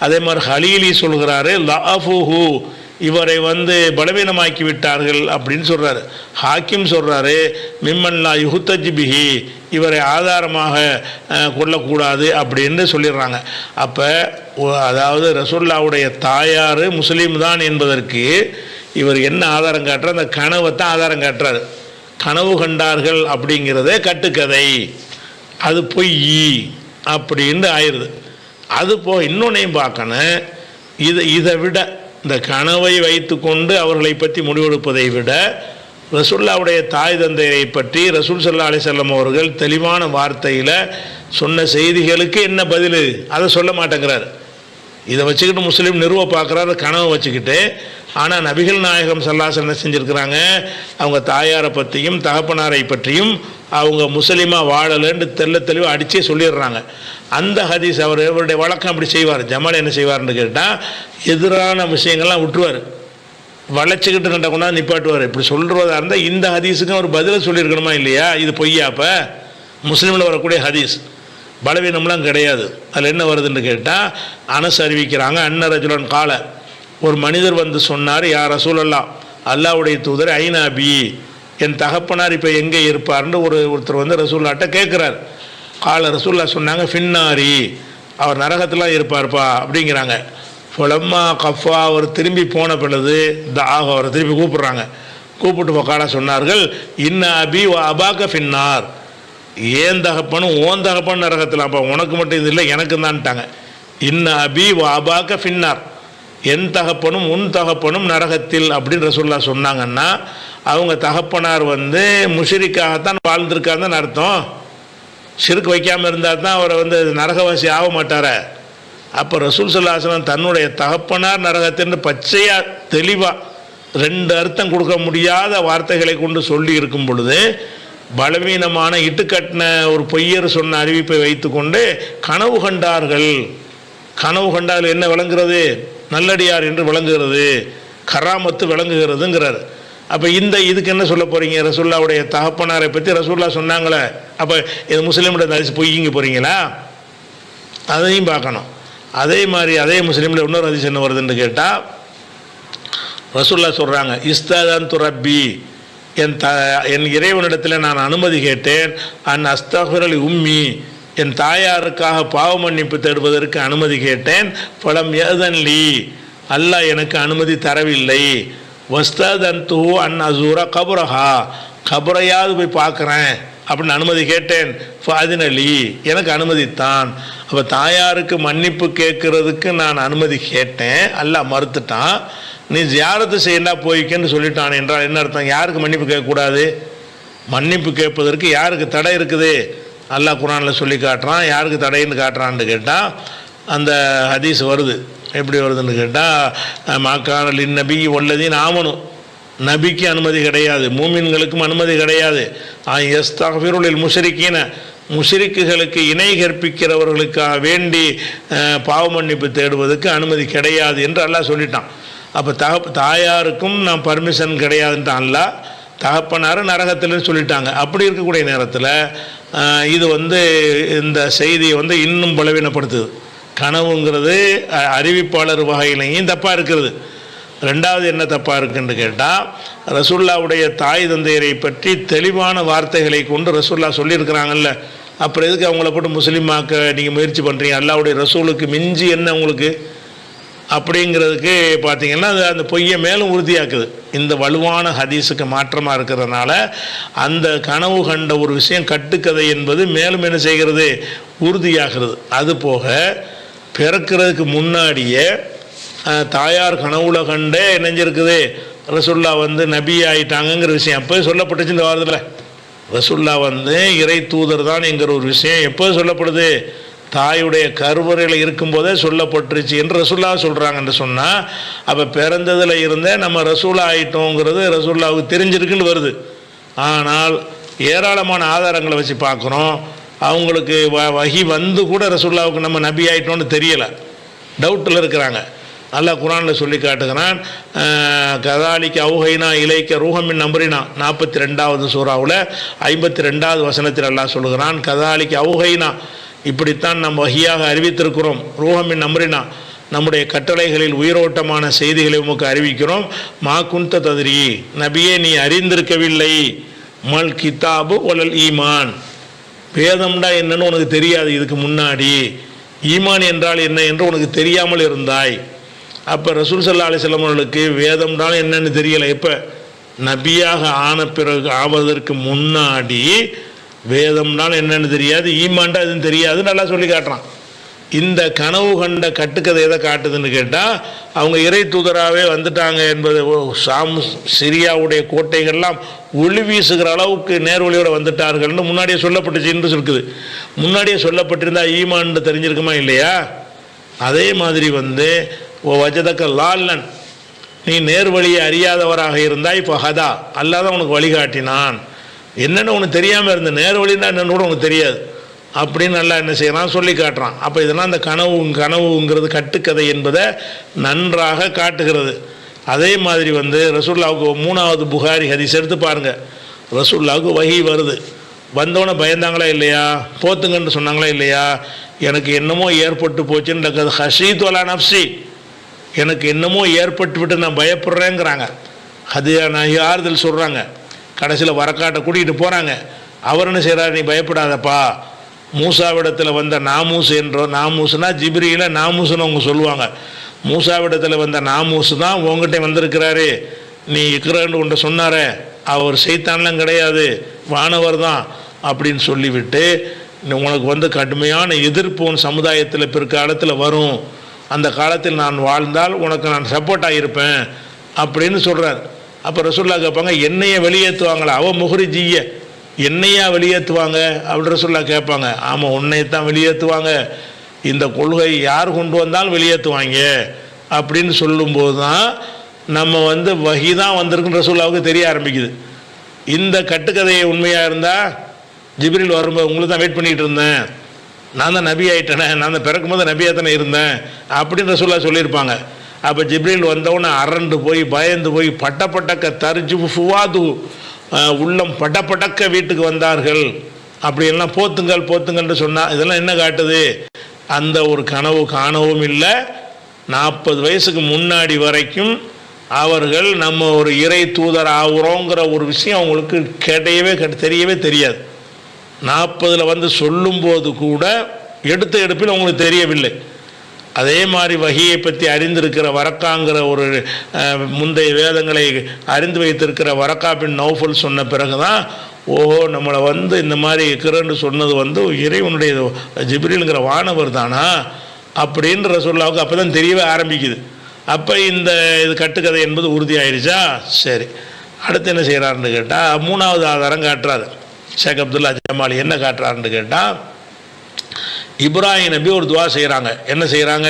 அதே மாதிரி ஹலீலி சொல்கிறாரு லஅஃபுஹு, இவரை பலவீனமாக்கி விட்டார்கள் அப்படின்னு சொல்கிறாரு. ஹாக்கிம் சொல்கிறாரு மிம்மன் லா யுஹ்தஜ் பிஹி, இவரை ஆதாரமாக கொள்ளக்கூடாது அப்படின்னு சொல்லிடுறாங்க. அப்போ அதாவது ரசூலுல்லாஹ்வுடைய தாயார் முஸ்லீம் தான் என்பதற்கு இவர் என்ன ஆதாரம் காட்டுறார், அந்த கனவை தான் ஆதாரம் காட்டுறாரு. கனவு கண்டார்கள் அப்படிங்கிறதே கட்டுக்கதை, அது பொய் அப்படின்னு ஆயிடுது. அது இன்னொன்னையும் பார்க்கணும், இதை விட இந்த கனவை வைத்து கொண்டு அவர்களை பற்றி முடிவெடுப்பதை விட ரசூலுல்லாஹ்வுடைய தாய் தந்தையை பற்றி ரசூல் ஸல்லல்லாஹு அலைஹி வஸல்லம் அவர்கள் தெளிவான வார்த்தையில் சொன்ன செய்திகளுக்கு என்ன பதில், அதை சொல்ல மாட்டேங்கிறார். இதை வச்சுக்கிட்டு முஸ்லீம் நிறுவ பார்க்குறாரு கனவை வச்சுக்கிட்டு. ஆனால் நபிகள் நாயகம் ஸல்லல்லாஹு அலைஹி வஸல்லம் செஞ்சுருக்கிறாங்க, அவங்க தாயாரை பற்றியும் தகப்பனாரை பற்றியும் அவங்க முஸ்லீமாக வாழலைன்னு தெளிவாக அடித்தே சொல்லிடுறாங்க. அந்த ஹதீஸ் அவருடைய வழக்கம் அப்படி செய்வார். ஜமால் என்ன செய்வார்னு கேட்டால், எதிரான விஷயங்கள்லாம் விட்டுருவார், வளைச்சிக்கிட்டு கண்ட கொண்டாந்து நிப்பாட்டுவார். இப்படி சொல்கிறதா இருந்தால் இந்த ஹதீஸுக்கும் அவர் பதிலை சொல்லியிருக்கணுமா இல்லையா? இது பொய்யா? அப்போ முஸ்லீமில் வரக்கூடிய ஹதீஸ் பலவீனம்லாம் கிடையாது. அதில் என்ன வருதுன்னு கேட்டால், அனஸ் அறிவிக்கிறாங்க, அன்ன ரஜுலன் கால, ஒரு மனிதர் வந்து சொன்னார், யா ரசூலல்லாஹ், அல்லாஹ்வுடைய தூதர், ஐனா அபி, என் தகப்பனார் இப்போ எங்கே இருப்பார்னு ஒருத்தர் வந்து ரசூல்லாட்ட கேட்குறார். கால ரசூல்லா சொன்னாங்க, ஃபின்னாரி, அவர் நரகத்தில் இருப்பார்ப்பா அப்படிங்கிறாங்க. ஃபலம்மா கஃபா, அவர் திரும்பி போன பொழுது தாக, அவரை திரும்பி கூப்பிட்றாங்க. கூப்பிட்டு பக்காலா சொன்னார்கள், இன்ன அபி வ அபாக்க ஃபின்னார், ஏன் தகப்பனும் ஓன் தகப்பன் நரகத்தில், அப்போ உனக்கு மட்டும் இது இல்லை எனக்கு தான்ட்டாங்க. இன்ன அபி வ அபாக்க ஃபின்னார், என் தகப்பனும் உன் தகப்பனும் நரகத்தில் அப்படின்னு ரசூலுல்லாஹ் சொன்னாங்கன்னா, அவங்க தகப்பனார் வந்து முஷ்ரிக்காகத்தான் வாழ்ந்திருக்காருன்னு அர்த்தம். ஷிர்க் வைக்காமல் இருந்தால் தான் அவரை வந்து நரகவாசி ஆக மாட்டார. அப்போ ரசூல் ஸல்லல்லாஹு அலைஹி வஸல்லம் தன்னுடைய தகப்பனார் நரகத்தின்னு பச்சையாக தெளிவாக 2 அர்த்தம் கொடுக்க முடியாத வார்த்தைகளை கொண்டு சொல்லி இருக்கும் பொழுது, பலவீனமான இட்டுக்கட்டின ஒரு பொய்யர் சொன்ன அறிவிப்பை வைத்துக்கொண்டு கனவு கண்டார்கள். கனவு கண்டால் என்ன விளங்குறது? நல்லடியார் என்று விளங்குகிறது, கராமத்து விளங்குகிறதுங்கிறார். அப்போ இதுக்கு என்ன சொல்ல போகிறீங்க? ரசூலுல்லாஹ்வுடைய தகப்பனாரை பற்றி ரசூலுல்லாஹ் சொன்னாங்களே, அப்போ இது முஸ்லீமுடைய ஹதீஸ் பொய்யிங்க போகிறீங்களா? அதையும் பார்க்கணும். அதே மாதிரி அதே முஸ்லீமில் இன்னொரு ஹதீஸ் என்ன வருதுன்னு கேட்டால், ரசூலுல்லாஹ் சொல்கிறாங்க, இஸ்தாதான் துரப்பி, என் இறைவனிடத்தில் நான் அனுமதி கேட்டேன், அன் அஸ்தஃபிரலி உம்மி, என் தாயாருக்காக பாவ மன்னிப்பு தேடுவதற்கு அனுமதி கேட்டேன். பலம் ஏதன்லி, அல்லாஹ் எனக்கு அனுமதி தரவில்லை. வஸ்ததன்து அன் அசூரா கபுரஹா, கபரையாவது போய் பார்க்குறேன் அப்படின்னு அனுமதி கேட்டேன். ஃபாதினலி, எனக்கு அனுமதித்தான். அப்போ தாயாருக்கு மன்னிப்பு கேட்கறதுக்கு நான் அனுமதி கேட்டேன், அல்லாஹ் மறுத்துட்டான். நீ ஜியாரத்து செய்யண்டா போய்க்கன்னு சொல்லிட்டான் என்றால் என்ன அர்த்தம்? யாருக்கு மன்னிப்பு கேட்கக்கூடாது? மன்னிப்பு கேட்பதற்கு யாருக்கு தடை இருக்குது? அல்லாஹ் குர்ஆனில் சொல்லி காட்டுறான். யாருக்கு தடைன்னு காட்டுறான்னு கேட்டால் அந்த ஹதீஸ் வருது. எப்படி வருதுன்னு கேட்டால், மாக்கானலின் நபி வல்லதீன் ஆமனும், நபிக்கு அனுமதி கிடையாது, மூமின்களுக்கும் அனுமதி கிடையாது. யஸ்தக்ஃபிருலில் முஷ்ரிக்கீன, முஷ்ரிக்குகளுக்கு இணை கற்பிக்கிறவர்களுக்காக வேண்டி பாவ மன்னிப்பு தேடுவதற்கு அனுமதி கிடையாது என்று அல்லாஹ் சொல்லிட்டான். அப்போ தாயாருக்கும் நான் பர்மிஷன் கிடையாதுன்ட்டான் அல்லாஹ். தகப்பனார் நரகத்தில்னு சொல்லிட்டாங்க. அப்படி இருக்கக்கூடிய நேரத்தில் இது வந்து இந்த செய்தியை வந்து இன்னும் பலவீனப்படுத்துது. கனவுங்கிறது அறிவிப்பாளர் வகையிலையும் தப்பாக இருக்கிறது. ரெண்டாவது என்ன தப்பாக இருக்குன்னு கேட்டால், ரசூலுல்லாஹ்வுடைய தாய் தந்தையரை பற்றி தெளிவான வார்த்தைகளை கொண்டு ரசூலுல்லாஹ் சொல்லியிருக்கிறாங்கல்ல, அப்புறம் எதுக்கு அவங்கள போட்டு முஸ்லீமாக்க நீங்கள் முயற்சி பண்ணுறீங்க? அல்லாஹ்வுடைய ரசூலுக்கு மிஞ்சி என்ன உங்களுக்கு அப்படிங்கிறதுக்கு பார்த்தீங்கன்னா அது அந்த பொய்யை மேலும் உறுதியாக்குது. இந்த வலுவான ஹதீஸுக்கு மாற்றமாக இருக்கிறதுனால அந்த கனவு கண்ட ஒரு விஷயம் கட்டுக்கதை என்பது மேலும் என்ன செய்கிறது? உறுதியாகிறது. அதுபோக பிறக்கிறதுக்கு முன்னாடியே தாயார் கனவுல கண்டே நெஞ்சிருக்குது ரசூலுல்லாஹ் வந்து நபி ஆயிட்டாங்கங்கிற விஷயம் அப்போவே சொல்லப்பட்டுச்சு. இந்த வாரத்தில் ரசூலுல்லாஹ் வந்து இறை தூதர் தான் என்கிற ஒரு விஷயம் எப்போ சொல்லப்படுது? தாயுடைய கருவறையில் இருக்கும்போதே சொல்லப்பட்டுருச்சு என்று ரசூலுல்லாஹ் சொல்கிறாங்கன்னு சொன்னால், அப்போ பிறந்ததில் இருந்தே நம்ம ரசூலா ஆகிட்டோங்கிறது ரசூலுல்லாஹ்வுக்கு தெரிஞ்சிருக்குன்னு வருது. ஆனால் ஏராளமான ஆதாரங்களை வச்சு பார்க்குறோம், அவங்களுக்கு வஹி வந்து கூட ரசூலுல்லாஹ்வுக்கு நம்ம நபி ஆகிட்டோன்னு தெரியலை, டவுட்டில் இருக்கிறாங்க. அல்லாஹ் குர்ஆனில் சொல்லி காட்டுகிறான், கதாலிக்கு அவுஹைனா இலைக்க ரூஹமின் நம்பரினா 42வது சூறாவில் 52வது வசனத்தில் அல்லாஹ் சொல்லுகிறான், கதாலிக்கு அவுஹைனா, இப்படித்தான் நம்ம வஹியாக அறிவித்திருக்கிறோம், ரூஹமின் நம்பரினா, நம்முடைய கட்டளைகளில் உயிரோட்டமான செய்திகளை உமக்கு அறிவிக்கிறோம். மா குந்த தத்ரி, நபியே நீ அறிந்திருக்கவில்லை, மல் கிதாபு ஒலல் ஈமான், வேதம்டா என்னன்னு உனக்கு தெரியாது இதுக்கு முன்னாடி, ஈமான் என்றால் என்ன என்று உனக்கு தெரியாமல் இருந்தாய். அப்போ ரசூல் ஸல்லல்லாஹு அலைஹி வஸல்லம் அவர்களுக்கு வேதம்டால் என்னன்னு தெரியலை. எப்போ? நபியாக ஆன பிறகு ஆவதற்கு முன்னாடி வேதம்னால் என்னன்னு தெரியாது, ஈமான்டா எதுவும் தெரியாது, நல்லா சொல்லி காட்டுறான். இந்த கனவு கண்ட கட்டுக்கதை எதை காட்டுதுன்னு கேட்டால், அவங்க இறை தூதராகவே வந்துட்டாங்க என்பது, சிரியாவுடைய கோட்டைகள்லாம் ஒளி வீசுகிற அளவுக்கு நேர்வழியோடு வந்துட்டார்கள்னு முன்னாடியே சொல்லப்பட்டுச்சு என்று இருக்குது. முன்னாடியே சொல்லப்பட்டிருந்தா ஈமான்னு தெரிஞ்சிருக்குமா இல்லையா? அதே மாதிரி வந்து வஜதக்க லால்லன், நீ நேர்வழியை அறியாதவராக இருந்தாய் இப்போ ஹதா அல்லாதான் உனக்கு வழிகாட்டினான். என்னென்னு உனக்கு தெரியாமல் இருந்த நேர்வழின்னா என்னன்னு கூட உனக்கு தெரியாது அப்படின்னு நல்லா என்ன செய்யறான் சொல்லி காட்டுறான். அப்போ இதெல்லாம் அந்த கனவுங்கிறது கட்டுக்கதை என்பதை நன்றாக காட்டுகிறது. அதே மாதிரி ரசூலுல்லாவுக்கு 3வது புகாரி ஹதீஸ் எடுத்து பாருங்கள். ரசூலுல்லாவுக்கு வஹி வருது, வந்தோடனே பயந்தாங்களா இல்லையா, போத்துங்கன்னு சொன்னாங்களா இல்லையா, எனக்கு என்னமோ ஏற்பட்டு போச்சுன்னு ஹஷீத் வலா நப்சி, எனக்கு என்னமோ ஏற்பட்டு விட்டு நான் பயப்படுறேங்கிறாங்க. அது நான் ஆறுதல் சொல்கிறாங்க. கடைசியில் வரக்காட்டை கூட்டிகிட்டு போகிறாங்க. அவர் என்ன செய்கிறார், நீ பயப்படாதப்பா, மூசாவிடத்தில் வந்த நாமூஸ் என்ற நாமூசுனா ஜிப்ரீல நாமூசுன்னு அவங்க சொல்லுவாங்க. மூசாவிடத்தில் வந்த நாமூசு தான் உங்ககிட்ட வந்திருக்கிறாரு. நீ இக்ரன்னு உன்ட்ட சொன்னாரே, அவர் சைத்தான்லாம் கிடையாது, வானவர் தான் அப்படின்னு சொல்லிவிட்டு உனக்கு கடுமையான எதிர்ப்பு உன் சமுதாயத்தில் பிற்காலத்தில் வரும், அந்த காலத்தில் நான் வாழ்ந்தால் உனக்கு நான் சப்போர்ட்டாக இருப்பேன் அப்படின்னு சொல்கிறார். அப்போ ரசூலுல்லாஹ் கேட்பாங்க, என்னையை வெளியேற்றுவாங்களா, அவ முஹ்ரிஜிய என்னையா வெளியேற்றுவாங்க அப்படி ரசூலுல்லாஹ் கேட்பாங்க. ஆமாம், உன்னைத்தான் வெளியேற்றுவாங்க, இந்த கொள்கை யார் கொண்டு வந்தாலும் வெளியேற்றுவாங்க அப்படின்னு சொல்லும்போது தான் நம்ம வஹி தான் வந்திருக்குன்னு ரசூலுல்லாஹ்வுக்கு தெரிய ஆரம்பிக்குது. இந்த கட்டுக்கதையை உண்மையாக இருந்தால் ஜிப்ரீல் வரும்போது உங்களுக்கு தான் வெயிட் பண்ணிகிட்டு இருந்தேன், நான் தான் நபி ஆகிட்டேனே, நான் தான் பிறக்கும் போது நபியாக தானே இருந்தேன் அப்படின்னு ரசூலுல்லாஹ் சொல்லியிருப்பாங்க. அப்போ ஜிப்ரீல் வந்தவுடனே அரண்டு போய் பயந்து போய் பட்டப்பட்டக்க தரிஜு ஃபுவாது, உள்ளம் பட்டப்பட்டக்க வீட்டுக்கு வந்தார்கள் அப்படியெல்லாம் போத்துங்கள்னு சொன்னால் இதெல்லாம் என்ன காட்டுது, அந்த ஒரு கனவு காணவும் இல்லை. 40 வயசுக்கு முன்னாடி வரைக்கும் அவர்கள் நம்ம ஒரு இறை தூதர் ஆகுறோங்கிற ஒரு விஷயம் அவங்களுக்கு தெரியவே தெரியாது. 40 சொல்லும்போது கூட எடுத்த எடுப்பில் அவங்களுக்கு தெரியவில்லை. அதே மாதிரி வஹியை பற்றி அறிந்திருக்கிற வரக்காங்கிற ஒரு முந்தைய வேதங்களை அறிந்து வைத்திருக்கிற வரக்கா பின் நௌஃபல் சொன்ன பிறகு தான், ஓஹோ நம்மளை இந்த மாதிரி இக்ரன்னு சொன்னது இறைவனுடைய ஜிப்ரீலுங்கிற வானவர் தானா அப்படின்ற ரசூலுல்லாஹ்வுக்கு அப்போ தான் தெரியவே ஆரம்பிக்குது. அப்போ இது கட்டுக்கதை என்பது உறுதியாயிருச்சா. சரி, அடுத்து என்ன செய்கிறாருன்னு கேட்டால் 3வது ஆதாரம் காட்டுறாரு ஷேக் அப்துல்லா ஜமாலி. என்ன காட்டுறாருன்னு கேட்டால், இப்ராஹிம் நபி ஒரு துவா செய்கிறாங்க. என்ன செய்கிறாங்க,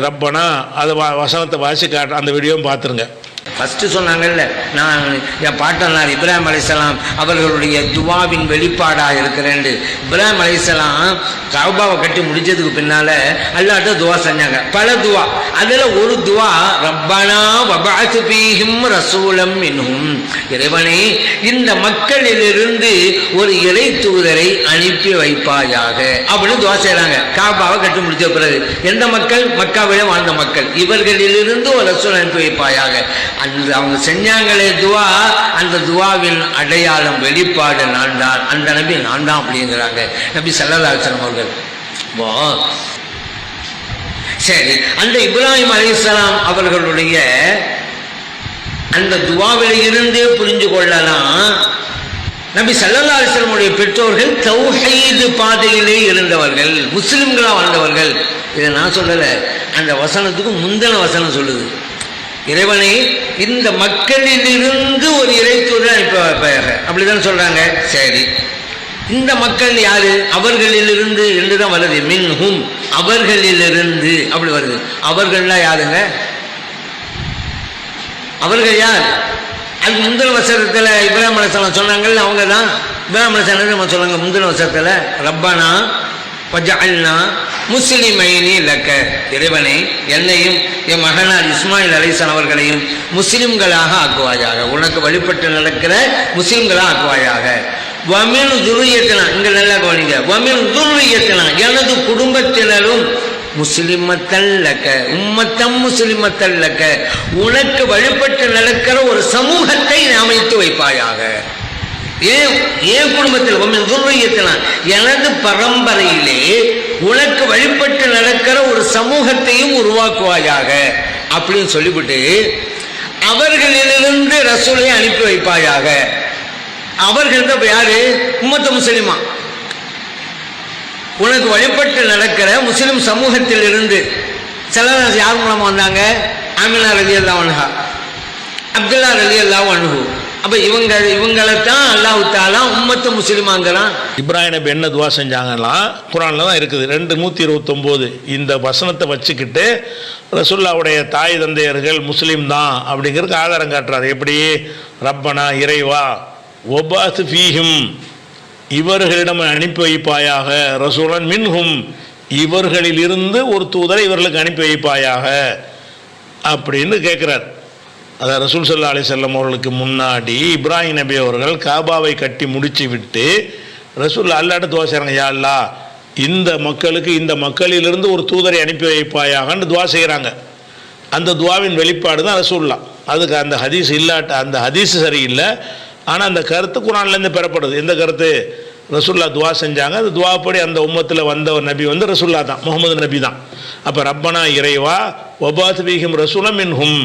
ரப்பனா அதை வசனத்தை வாசி காட்டுற அந்த வீடியோவும் பார்த்துருங்க.
ஃபஸ்ட்டு சொன்னாங்கல்ல, நான் என் பாட்டனார் இப்ராஹிம் அலைஹிஸ்ஸலாம் அவர்களுடைய துவாவின் வெளிப்பாடாக இருக்கிறேன். இப்ராஹிம் அலைஹிஸ்ஸலாம் கஅபாவை கட்டி முடிச்சதுக்கு பின்னால் அல்லாஹ்ட்ட துவா செஞ்சாங்க, பல துவா. அதில் ஒரு துவா, ரப்பனா வபஅத் ஃபீஹிம் ரசூலம் மின்ஹும், இறைவனே இந்த மக்களிலிருந்து ஒரு இறை தூதரை அனுப்பி வைப்பாயாக அப்படின்னு துவா செய்கிறாங்க. கஅபாவை கட்டி முடிச்ச பிறகு எந்த மக்கள், மக்காவிலே வாழ்ந்த மக்கள், இவர்களிலிருந்து ஒரு ரசூல் அனுப்பி வைப்பாயாக. அவங்க செஞ்சாங்களே துவா, அந்த துவாவின் அடையாளம் வெளிப்பாடு நான் தான், அந்த நபி நான் தான் அப்படிங்கிறாங்க நபி ஸல்லல்லாஹு அலைஹி வஸல்லம் அவர்கள். சரி, அந்த இப்ராஹிம் அலைஹிஸ்ஸலாம் அவர்களுடைய அந்த துவாவில இருந்தே புரிஞ்சு கொள்ளலாம், நபி ஸல்லல்லாஹு அலைஹி வஸல்லம் பெற்றோர்கள் தௌஹீத் பாதையிலே இருந்தவர்கள், முஸ்லிம்களா வாழ்ந்தவர்கள். இதை நான் சொல்லல, அந்த வசனத்துக்கு முந்தின வசனம் சொல்லுது, இறைவனை இந்த மக்களிலிருந்து ஒரு இறை தூதர் அனுப்பிவாங்க அப்படிதான் சொல்றாங்க. சரி, இந்த மக்கள் யாரு, அவர்களிலிருந்து என்று தான் வருது, மின்ஹும் அவர்களிலிருந்து அப்படி வருது. அவர்கள்லாம் யாருங்க, அவர்கள் யார், அது முந்தின வசனத்தில் இப்ராஹிம் அலைஹிஸ்ஸலாம் சொன்னாங்கல்ல, அவங்க தான். இப்ராஹிம் அலைஹிஸ்ஸலாம் நம்ம சொன்னாங்க முந்தின வசனத்தில், ரப்பனா வஜஅல்னா முஸ்லிமைனி லக்க, இறைவனை என்னையும் என் மகனார் இஸ்மாயில் அலைஹிஸ்ஸலாம் அவர்களையும் முஸ்லிம்களாக ஆக்குவாயாக, உனக்கு வழிபட்டு நடக்கிற முஸ்லிம்களாக ஆக்குவாயாக. வமின் துர்ரியத்தினா, இங்க நல்லா கவனிங்க, வமின் துர்ரியத்தினா எனது குடும்பத்தினரும் முஸ்லிமத்தல்லக்க உம்மத்தம் முஸ்லிமத்தல்லக்க, உனக்கு வழிபட்டு நடக்கிற ஒரு சமூகத்தை அமைத்து வைப்பாயாக. ஏன் குடும்பத்தில் துர்ரியத்தினா எனது பரம்பரையிலே உனக்கு வழிபட்டு நடக்கிற ஒரு சமூகத்தையும் உருவாக்குவாயாக அப்படின்னு சொல்லிவிட்டு, அவர்களிலிருந்து ரசூலை அனுப்பி வைப்பாயாக. அவர்கள் தான் யாரு, உம்மத்து முஸ்லிமா, உனக்கு வழிபட்டு நடக்கிற முஸ்லிம் சமூகத்தில் இருந்து. சிலர் யார் மூலமா வந்தாங்க, ஆமினா ரலியல்லாஹு அன்ஹா, அப்துல்லா ரலியல்லாஹு அன்ஹு, அப்ப இவங்களைத்தான் அல்லாஹ் தஆலா உம்மத்து முஸ்லிமாங்கிறான்.
இப்ராஹிம் நபி என்ன துவா செஞ்சாங்கலாம் குர்ஆன்ல தான் இருக்குது. 2:129 இந்த வசனத்தை வச்சுக்கிட்டு ரசூலுல்லாவுடைய தாய் தந்தையர்கள் முஸ்லீம் தான் அப்படிங்கிறதுக்கு ஆதாரம் காட்டுறாரு. எப்படி? ரப்பனா இறைவா ஒபாஸ் ஃபீஹிம் இவர்களிடம் அனுப்பி வைப்பாயாக, ரசூலன் மின்ஹும் இவர்களிலிருந்து ஒரு தூதரை இவர்களுக்கு அனுப்பி வைப்பாயாக அப்படின்னு கேட்குறார். அதாவது ரசூல் ஸல்லல்லாஹு அலைஹி வஸல்லம் அவர்களுக்கு முன்னாடி இப்ராஹிம் நபி அவர்கள் காபாவை கட்டி முடிச்சு விட்டு ரசூல் அல்லாஹ்ட்ட துவா செய்கிறாங்க, யா அல்லாஹ் இந்த மக்களுக்கு இந்த மக்களிலிருந்து ஒரு தூதரை அனுப்பி வைப்பாயாகன்னு துவா செய்கிறாங்க. அந்த துவாவின் வெளிப்பாடு தான் ரசூல்லா. அதுக்கு அந்த ஹதீஸ் இல்லாட்ட அந்த ஹதீஸ் சரியில்லை, ஆனால் அந்த கருத்து குர்ஆன்லேருந்து பெறப்படுது. எந்த கருத்து? ரசூல்லா துவா செஞ்சாங்க, அந்த துவாப்படி அந்த உம்மத்தில் வந்த ஒரு நபி வந்து ரசூல்லா தான், முகமது நபி தான். அப்போ ரப்பனா இறைவா வபாத் பீஹிம் ரசூலம் மின்ஹும்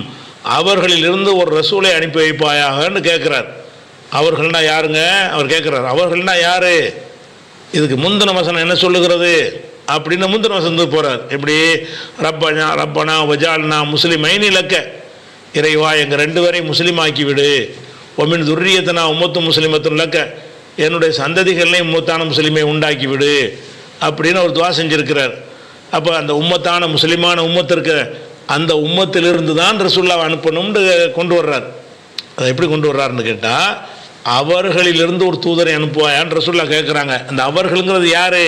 அவர்களிலிருந்து ஒரு ரசூலை அனுப்பி வைப்பாயாகன்னு கேட்குறார். அவர்கள்னா யாருங்க? அவர் கேட்குறார், அவர்கள்னா யாரு? இதுக்கு முந்தின வசனம் என்ன சொல்லுகிறது அப்படின்னு முந்தின வசனத்துக்கு போகிறார். எப்படி? ரப்பனா வஜால்னா முஸ்லிமைன் இலக்க இறைவா எங்கள் 2 பேரையும் முஸ்லீம் ஆக்கி விடு, ஒமின் துர்ரியத்தனா உம்மத்து முஸ்லிமத்துன் லக்க என்னுடைய சந்ததிகளையும் உம்மத்தான முஸ்லீமை உண்டாக்கி விடு அப்படின்னு அவர் துவா செஞ்சிருக்கிறார். அப்போ அந்த உம்மத்தான முஸ்லீமான உம்மத்திற்கு அந்த உம்மத்திலிருந்து தான் ரசூல்லாவை அனுப்பணும்னு கொண்டு வர்றார். அதை எப்படி கொண்டு வர்றாருன்னு கேட்டால், அவர்களிலிருந்து ஒரு தூதரை அனுப்புவாயான்னு ரசூல்லா கேட்குறாங்க. அந்த அவர்களுங்கிறது யார்?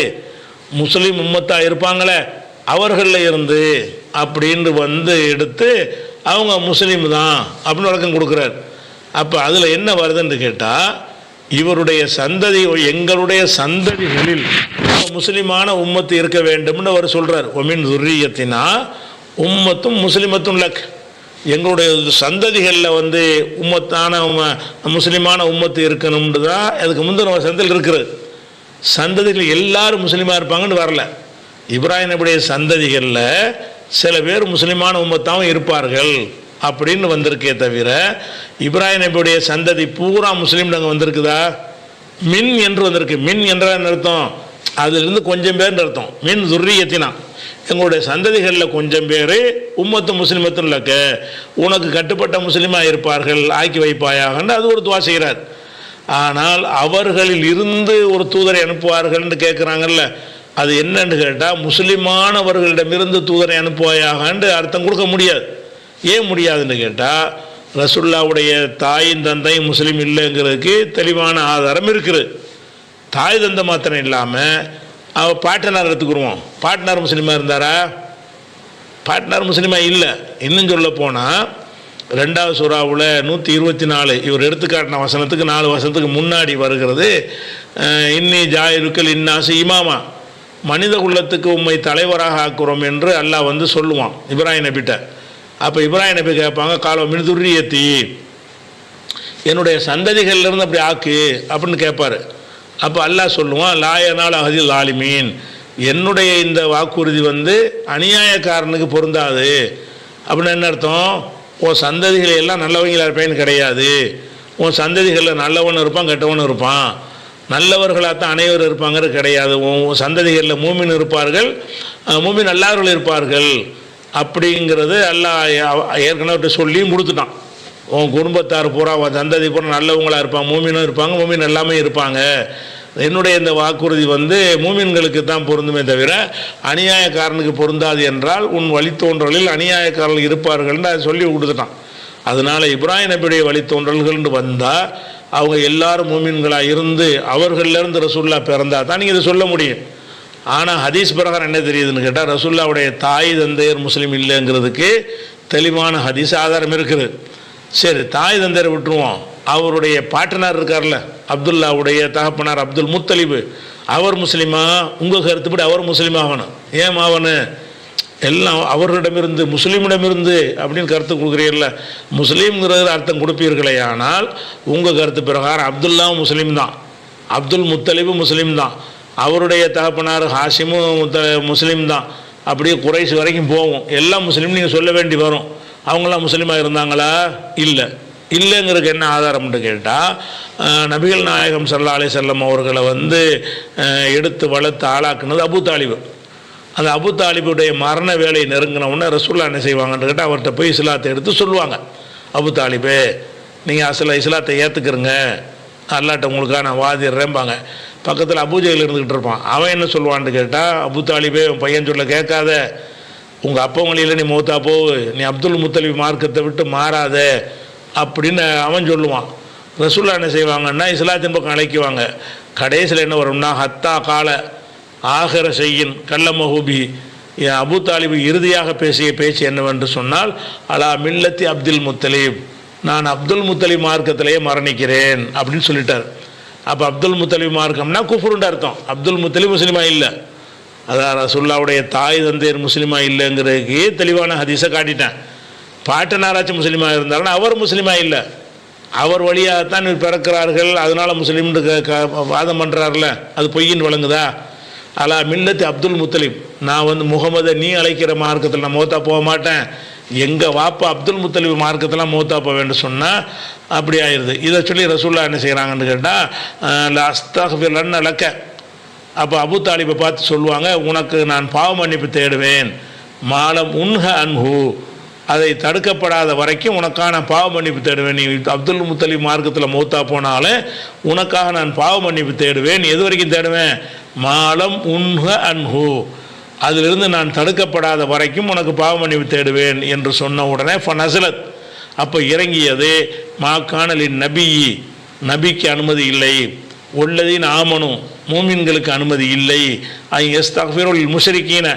முஸ்லீம் உம்மத்தாக இருப்பாங்களே அவர்களில் இருந்து அப்படின்னு வந்து எடுத்து அவங்க முஸ்லீம் தான் அப்படின்னு விளக்கம் கொடுக்குறார். அப்போ அதில் என்ன வருதுன்னு கேட்டால், இவருடைய சந்ததி எங்களுடைய சந்ததிகளில் முஸ்லிமான உம்மத்து இருக்க வேண்டும்னு அவர் சொல்கிறார். ஒமின் துர்ரியத்தினா உம்மத்தும் முஸ்லிமத்தும் லக் எங்களுடைய சந்ததிகளில் வந்து உம்மத்தான முஸ்லிமான உம்மத்து இருக்கணும்னு தான் அதுக்கு முந்தின வசனத்தில் இருக்கிறது. சந்ததிகள் எல்லாரும் முஸ்லீமாக இருப்பாங்கன்னு வரல. இப்ராஹிம் நபியுடைய சந்ததிகளில் சில பேர் முஸ்லிமான உம்மத்தாகவும் இருப்பார்கள் அப்படின்னு வந்திருக்கே தவிர இப்ராஹிம் நபியுடைய சந்ததி பூரா முஸ்லீம் அங்கே வந்திருக்குதா? மின் என்று வந்திருக்கு. மின் என்றால் அர்த்தம் அதிலிருந்து கொஞ்சம் பேர்னு அர்த்தம். மின் துர்ரியத்தினா எங்களுடைய சந்ததிகளில் கொஞ்சம் பேர் உம்மத்து முஸ்லிமத்தும் இல்லக்க உனக்கு கட்டுப்பட்ட முஸ்லீமாக இருப்பார்கள் ஆக்கி வைப்பாயாகன்னு அது ஒரு துவா செய்கிறார். ஆனால் அவர்களில் இருந்து ஒரு தூதரை அனுப்புவார்கள்னு கேட்குறாங்கல்ல, அது என்னன்னு கேட்டால் முஸ்லிமானவர்களிடமிருந்து தூதரை அனுப்புவாயாகன்னு அர்த்தம் கொடுக்க முடியாது. ஏன் முடியாதுன்னு கேட்டால், ரசூலுல்லாவுடைய தாயின் தந்தை முஸ்லீம் இல்லைங்கிறதுக்கு தெளிவான ஆதாரம் இருக்குது. தாய் தந்தை மாத்திரம் இல்லாமல் அவள் பாட்டனார் எடுத்துக்கிடுவோம். பாட்டனார் முஸ்லீமாக இருந்தாரா? பாட்டனார் முஸ்லீமாக இல்லை. இன்னும் சொல்ல போனால் 2வது சூறாவில் 124 இவர் எடுத்துக்காட்டின வசனத்துக்கு 4 வசனத்துக்கு முன்னாடி வருகிறது. இன்னி ஜாயிருக்கல் இன்னாசு இமாமா மனித குலத்துக்கு உம்மை தலைவராக ஆக்குறோம் என்று அல்லாஹ் வந்து சொல்லுவான் இப்ராஹிம் நபிட்ட. அப்போ இப்ராஹிம் நபி கேட்பாங்க, காலம் மின்துர்ரியத்தி என்னுடைய சந்ததிகள்லேருந்து அப்படி ஆக்கு அப்படின்னு கேட்பார். அப்போ அல்லாஹ் சொல்லுவான், லாயனால் அகதில் ஆலிமீன் என்னுடைய இந்த வாக்குறுதி வந்து அநியாயக்காரனுக்கு பொருந்தாது. அப்படின்னு என்ன அர்த்தம்? உன் சந்ததிகளை எல்லாம் நல்லவங்களா இருப்பேன்னு கிடையாது. உன் சந்ததிகளில் நல்லவனும் இருப்பான் கெட்டவனும் இருப்பான். நல்லவர்களாக தான் அனைவரும் இருப்பாங்கிறது கிடையாது. உன் சந்ததிகளில் மூமின் இருப்பார்கள், மூமின் அல்லாதவர்கள் இருப்பார்கள் அப்படிங்கிறது அல்லாஹ் ஏற்கனவே சொல்லியும் கொடுத்துட்டான். உன் குடும்பத்தார் பூரா உன் சந்ததி பூரா நல்லவங்களாக இருப்பாங்க, மூமினும் இருப்பாங்க, மூமின் எல்லாமே இருப்பாங்க. என்னுடைய இந்த வாக்குறுதி வந்து மூமின்களுக்கு தான் பொருந்துமே தவிர அநியாயக்காரனுக்கு பொருந்தாது என்றால் உன் வழித்தோன்றலில் அநியாயக்காரர்கள் இருப்பார்கள்னு அதை சொல்லி கொடுத்துட்டான். அதனால் இப்ராஹிம் நபியுடைய வழித்தோன்றல்கள்னு வந்தால் அவங்க எல்லாரும் மூமின்களாக இருந்து அவர்களிலேருந்து ரசூல்லா பிறந்தா தான் நீங்கள் இதை சொல்ல முடியும். ஆனால் ஹதீஸ் பிரகாரம் என்ன தெரியுதுன்னு கேட்டால், ரசூல்லாவுடைய தாய் தந்தையர் முஸ்லீம் இல்லைங்கிறதுக்கு தெளிவான ஹதீஸ் ஆதாரம் இருக்குது. சரி, தாய் தந்தையரை விட்டுருவோம். அவருடைய பாட்டனார் இருக்கார்ல, அப்துல்லாவுடைய தகப்பனார் அப்துல் முத்தலிபு, அவர் முஸ்லீமா? உங்கள் கருத்துப்படி அவர் முஸ்லீம் ஆகணும். ஏன் ஆகணும்? எல்லாம் அவர்களிடமிருந்து முஸ்லீமிடமிருந்து அப்படின்னு கருத்து கொடுக்குறீர்கள, முஸ்லீம்ங்கிறது அர்த்தம் கொடுப்பீர்களே. ஆனால் உங்கள் கருத்து பிரகாரம் அப்துல்லாவும் முஸ்லீம் தான், அப்துல் முத்தலிபு முஸ்லீம் தான், அவருடைய தகப்பனார் ஹாஷிமும் முஸ்லீம் தான். அப்படியே குறைஷ் வரைக்கும் போகும், எல்லாம் முஸ்லீம் நீங்கள் சொல்ல வேண்டி வரும். அவங்களாம் முஸ்லீமாக இருந்தாங்களா? இல்லை. இல்லைங்கிறதுக்கு என்ன ஆதாரம்னு கேட்டால், நபிகள் நாயகம் ஸல்லல்லாஹு அலைஹி வஸல்லம் அவர்களை வந்து எடுத்து வளர்த்து ஆளாக்குனது அபு தாலிபு. அந்த அபு தாலிபுடைய மரண வேலை நெருங்கினவுடனே ரசூலுல்லாஹ் என்ன செய்வாங்கன்னு கேட்டால், அவர்கிட்ட போய் இஸ்லாத்தை எடுத்து சொல்லுவாங்க, அபு தாலிபே நீங்கள் அசல இஸ்லாத்தை ஏற்றுக்கிறங்க, அல்லாட்ட உங்களுக்காக நான் வாதிடுறேன்பாங்க. பக்கத்தில் அபூஜையில் இருந்துக்கிட்டு இருப்பான். அவன் என்ன சொல்லுவான்னு கேட்டால், அபு தாலிபே உன் பையன் சொல்ல கேட்காத, உங்கள் அப்பா வழியில் நீ மூத்தா போ, நீ அப்துல் முத்தலிப் மார்க்கத்தை விட்டு மாறாத அப்படின்னு அவன் சொல்லுவான். ரசூல்லா என்ன செய்வாங்கன்னா இஸ்லாத்தின் பக்கம் அழைக்குவாங்க. கடைசியில் என்ன வரும்னா, ஹத்தா கால ஆகர செய்யின் கல்லமஹூபி, அபு தாலிபு இறுதியாக பேசிய பேச்சு என்னவென்று சொன்னால், அலா மில்லத்தி அப்துல் முத்தலிப், நான் அப்துல் முத்தலிப் மார்க்கத்திலேயே மரணிக்கிறேன் அப்படின்னு சொல்லிட்டார். அப்போ அப்துல் முத்தலிப் மார்க்கம்னா குஃபுருன்ற அர்த்தம். அப்துல் முத்தலிப் முஸ்லீமா இல்லை, அதான் ரசூல்லாவுடைய தாய் தந்தையர் முஸ்லீமா இல்லைங்கிறதுக்கு தெளிவான ஹதீஸை காட்டிட்டேன். பாட்டனாராச்சும் முஸ்லீமாக இருந்தாலும் அவர் முஸ்லீமா இல்லை, அவர் வழியாகத்தான் பிறக்கிறார்கள், அதனால் முஸ்லீம்னு வாதம் பண்ணுறாருல, அது பொய்யின்னு வழங்குதா? அலா மில்லத்தி அப்துல் முத்தலிப், நான் வந்து முகமதை நீ அழைக்கிற மார்க்கத்தில் நான் மௌத்தா போக மாட்டேன், எங்கள் வாப்பா அப்துல் முத்தலிப் மார்க்கத்தெல்லாம் மௌத்தா போக வேண்டும் சொன்னால் அப்படி ஆயிடுது. இதை சொல்லி ரசூல்லா என்ன செய்கிறாங்கன்னு கேட்டால், அஸ்தக்ஃபிருல்லாஹ் லக்க, அப்போ அபு தாலிபை பார்த்து சொல்லுவாங்க, உனக்கு நான் பாவ மன்னிப்பு தேடுவேன், மாலம் உன்ஹ அன்ஹு, அதை தடுக்கப்படாத வரைக்கும் உனக்காக நான் பாவ மன்னிப்பு தேடுவேன். நீ அப்துல் முத்தலிப் மார்க்கத்தில் மௌத்தா போனாலும் உனக்காக நான் பாவ மன்னிப்பு தேடுவேன். எது வரைக்கும் தேடுவேன்? மாலம் உன்ஹ அன்ஹு, அதிலிருந்து நான் தடுக்கப்படாத வரைக்கும் உனக்கு பாவ மன்னிப்பு தேடுவேன் என்று சொன்ன உடனே ஃபனஸலத், அப்போ இறங்கியது, மாக்கானலின் நபி, நபிக்கு அனுமதி இல்லை, உள்ளதின் ஆமனும் மூமின்களுக்கு அனுமதி இல்லை, எஸ்தக்ஃபிருல் முஷ்ரிக்கீன,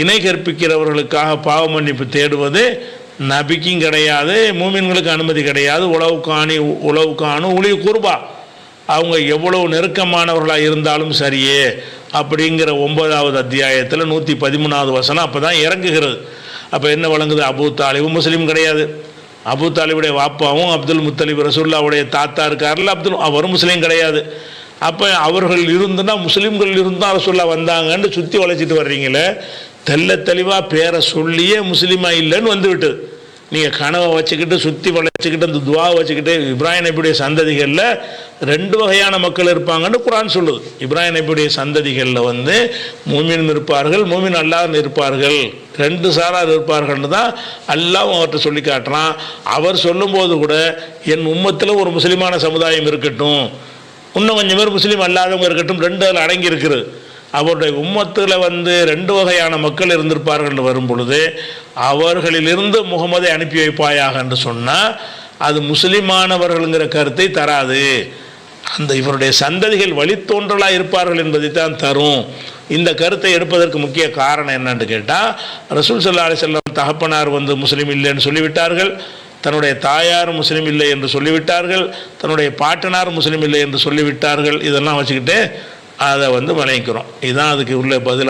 இணை கற்பிக்கிறவர்களுக்காக பாவ மன்னிப்பு தேடுவது நபிக்கும் கிடையாது, மூமின்களுக்கு அனுமதி கிடையாது. உளவுக்கானு உளி குர்பா, அவங்க எவ்வளவு நெருக்கமானவர்களாக இருந்தாலும் சரியே அப்படிங்கிற 9வது அத்தியாயத்தில் 113வது வசனம் அப்போ தான் இறங்குகிறது. அப்போ என்ன வழங்குது? அபு தாலிபு முஸ்லீம் கிடையாது, அபு தாலிபுடைய வாப்பாவும் அப்துல் முத்தலிப் ரசூல்லாவுடைய தாத்தா இருக்கார்ல அவரும் முஸ்லீம் கிடையாது. அப்போ அவர்கள் இருந்துன்னா முஸ்லீம்கள் இருந்தால் ரசூல்லா வந்தாங்கன்னு சுற்றி வளைச்சிட்டு வர்றீங்களே, தெல்ல தெளிவாக பேரை சொல்லியே முஸ்லீமா இல்லைன்னு வந்துவிட்டு, நீங்கள் கனவை வச்சுக்கிட்டு சுற்றி வளைச்சிக்கிட்டு அந்த துவாவை வச்சுக்கிட்டு, இப்ராஹிம் நபியுடைய சந்ததிகளில் 2 வகையான மக்கள் இருப்பாங்கன்னு குர்ஆன் சொல்லுது. இப்ராஹிம் நபியுடைய சந்ததிகளில் வந்து மூமின் இருப்பார்கள், மூமின் அல்லாஹ் இருப்பார்கள், 2 சாரார் இருப்பார்கள்னு தான் அல்லாஹ் அவர்கிட்ட சொல்லி காட்டுறான். அவர் சொல்லும்போது கூட என் உம்மத்தில் ஒரு முஸ்லீமான சமுதாயம் இருக்கட்டும், இன்னும் கொஞ்சம் பேர் முஸ்லீம் அல்லாதவங்க இருக்கட்டும், 2 அதில் அடங்கி இருக்குது. அவருடைய உம்மத்தில் வந்து 2 வகையான மக்கள் இருந்திருப்பார்கள் வரும் பொழுது, அவர்களிலிருந்து முகமதை அனுப்பி வைப்பாயாக என்று சொன்னால் அது முஸ்லிமானவர்கள்ங்கிற கருத்தை தராது. அந்த இவருடைய சந்ததிகள் வழித்தோன்றலாக இருப்பார்கள் என்பதை தான் தரும். இந்த கருத்தை எடுப்பதற்கு முக்கிய காரணம் என்னன்னு கேட்டால், ரசூல் ஸல்லல்லாஹு அலைஹி வஸல்லம் தகப்பனார் வந்து முஸ்லீம் இல்லைன்னு சொல்லிவிட்டார்கள், தன்னுடைய தாயார் முஸ்லீம் இல்லை என்று சொல்லிவிட்டார்கள், தன்னுடைய பாட்டனார் முஸ்லீம் இல்லை என்று சொல்லிவிட்டார்கள். இதெல்லாம் வச்சுக்கிட்டு அதை வந்து வளைக்கிறோம். இதுதான் அதுக்கு உள்ள பதில்.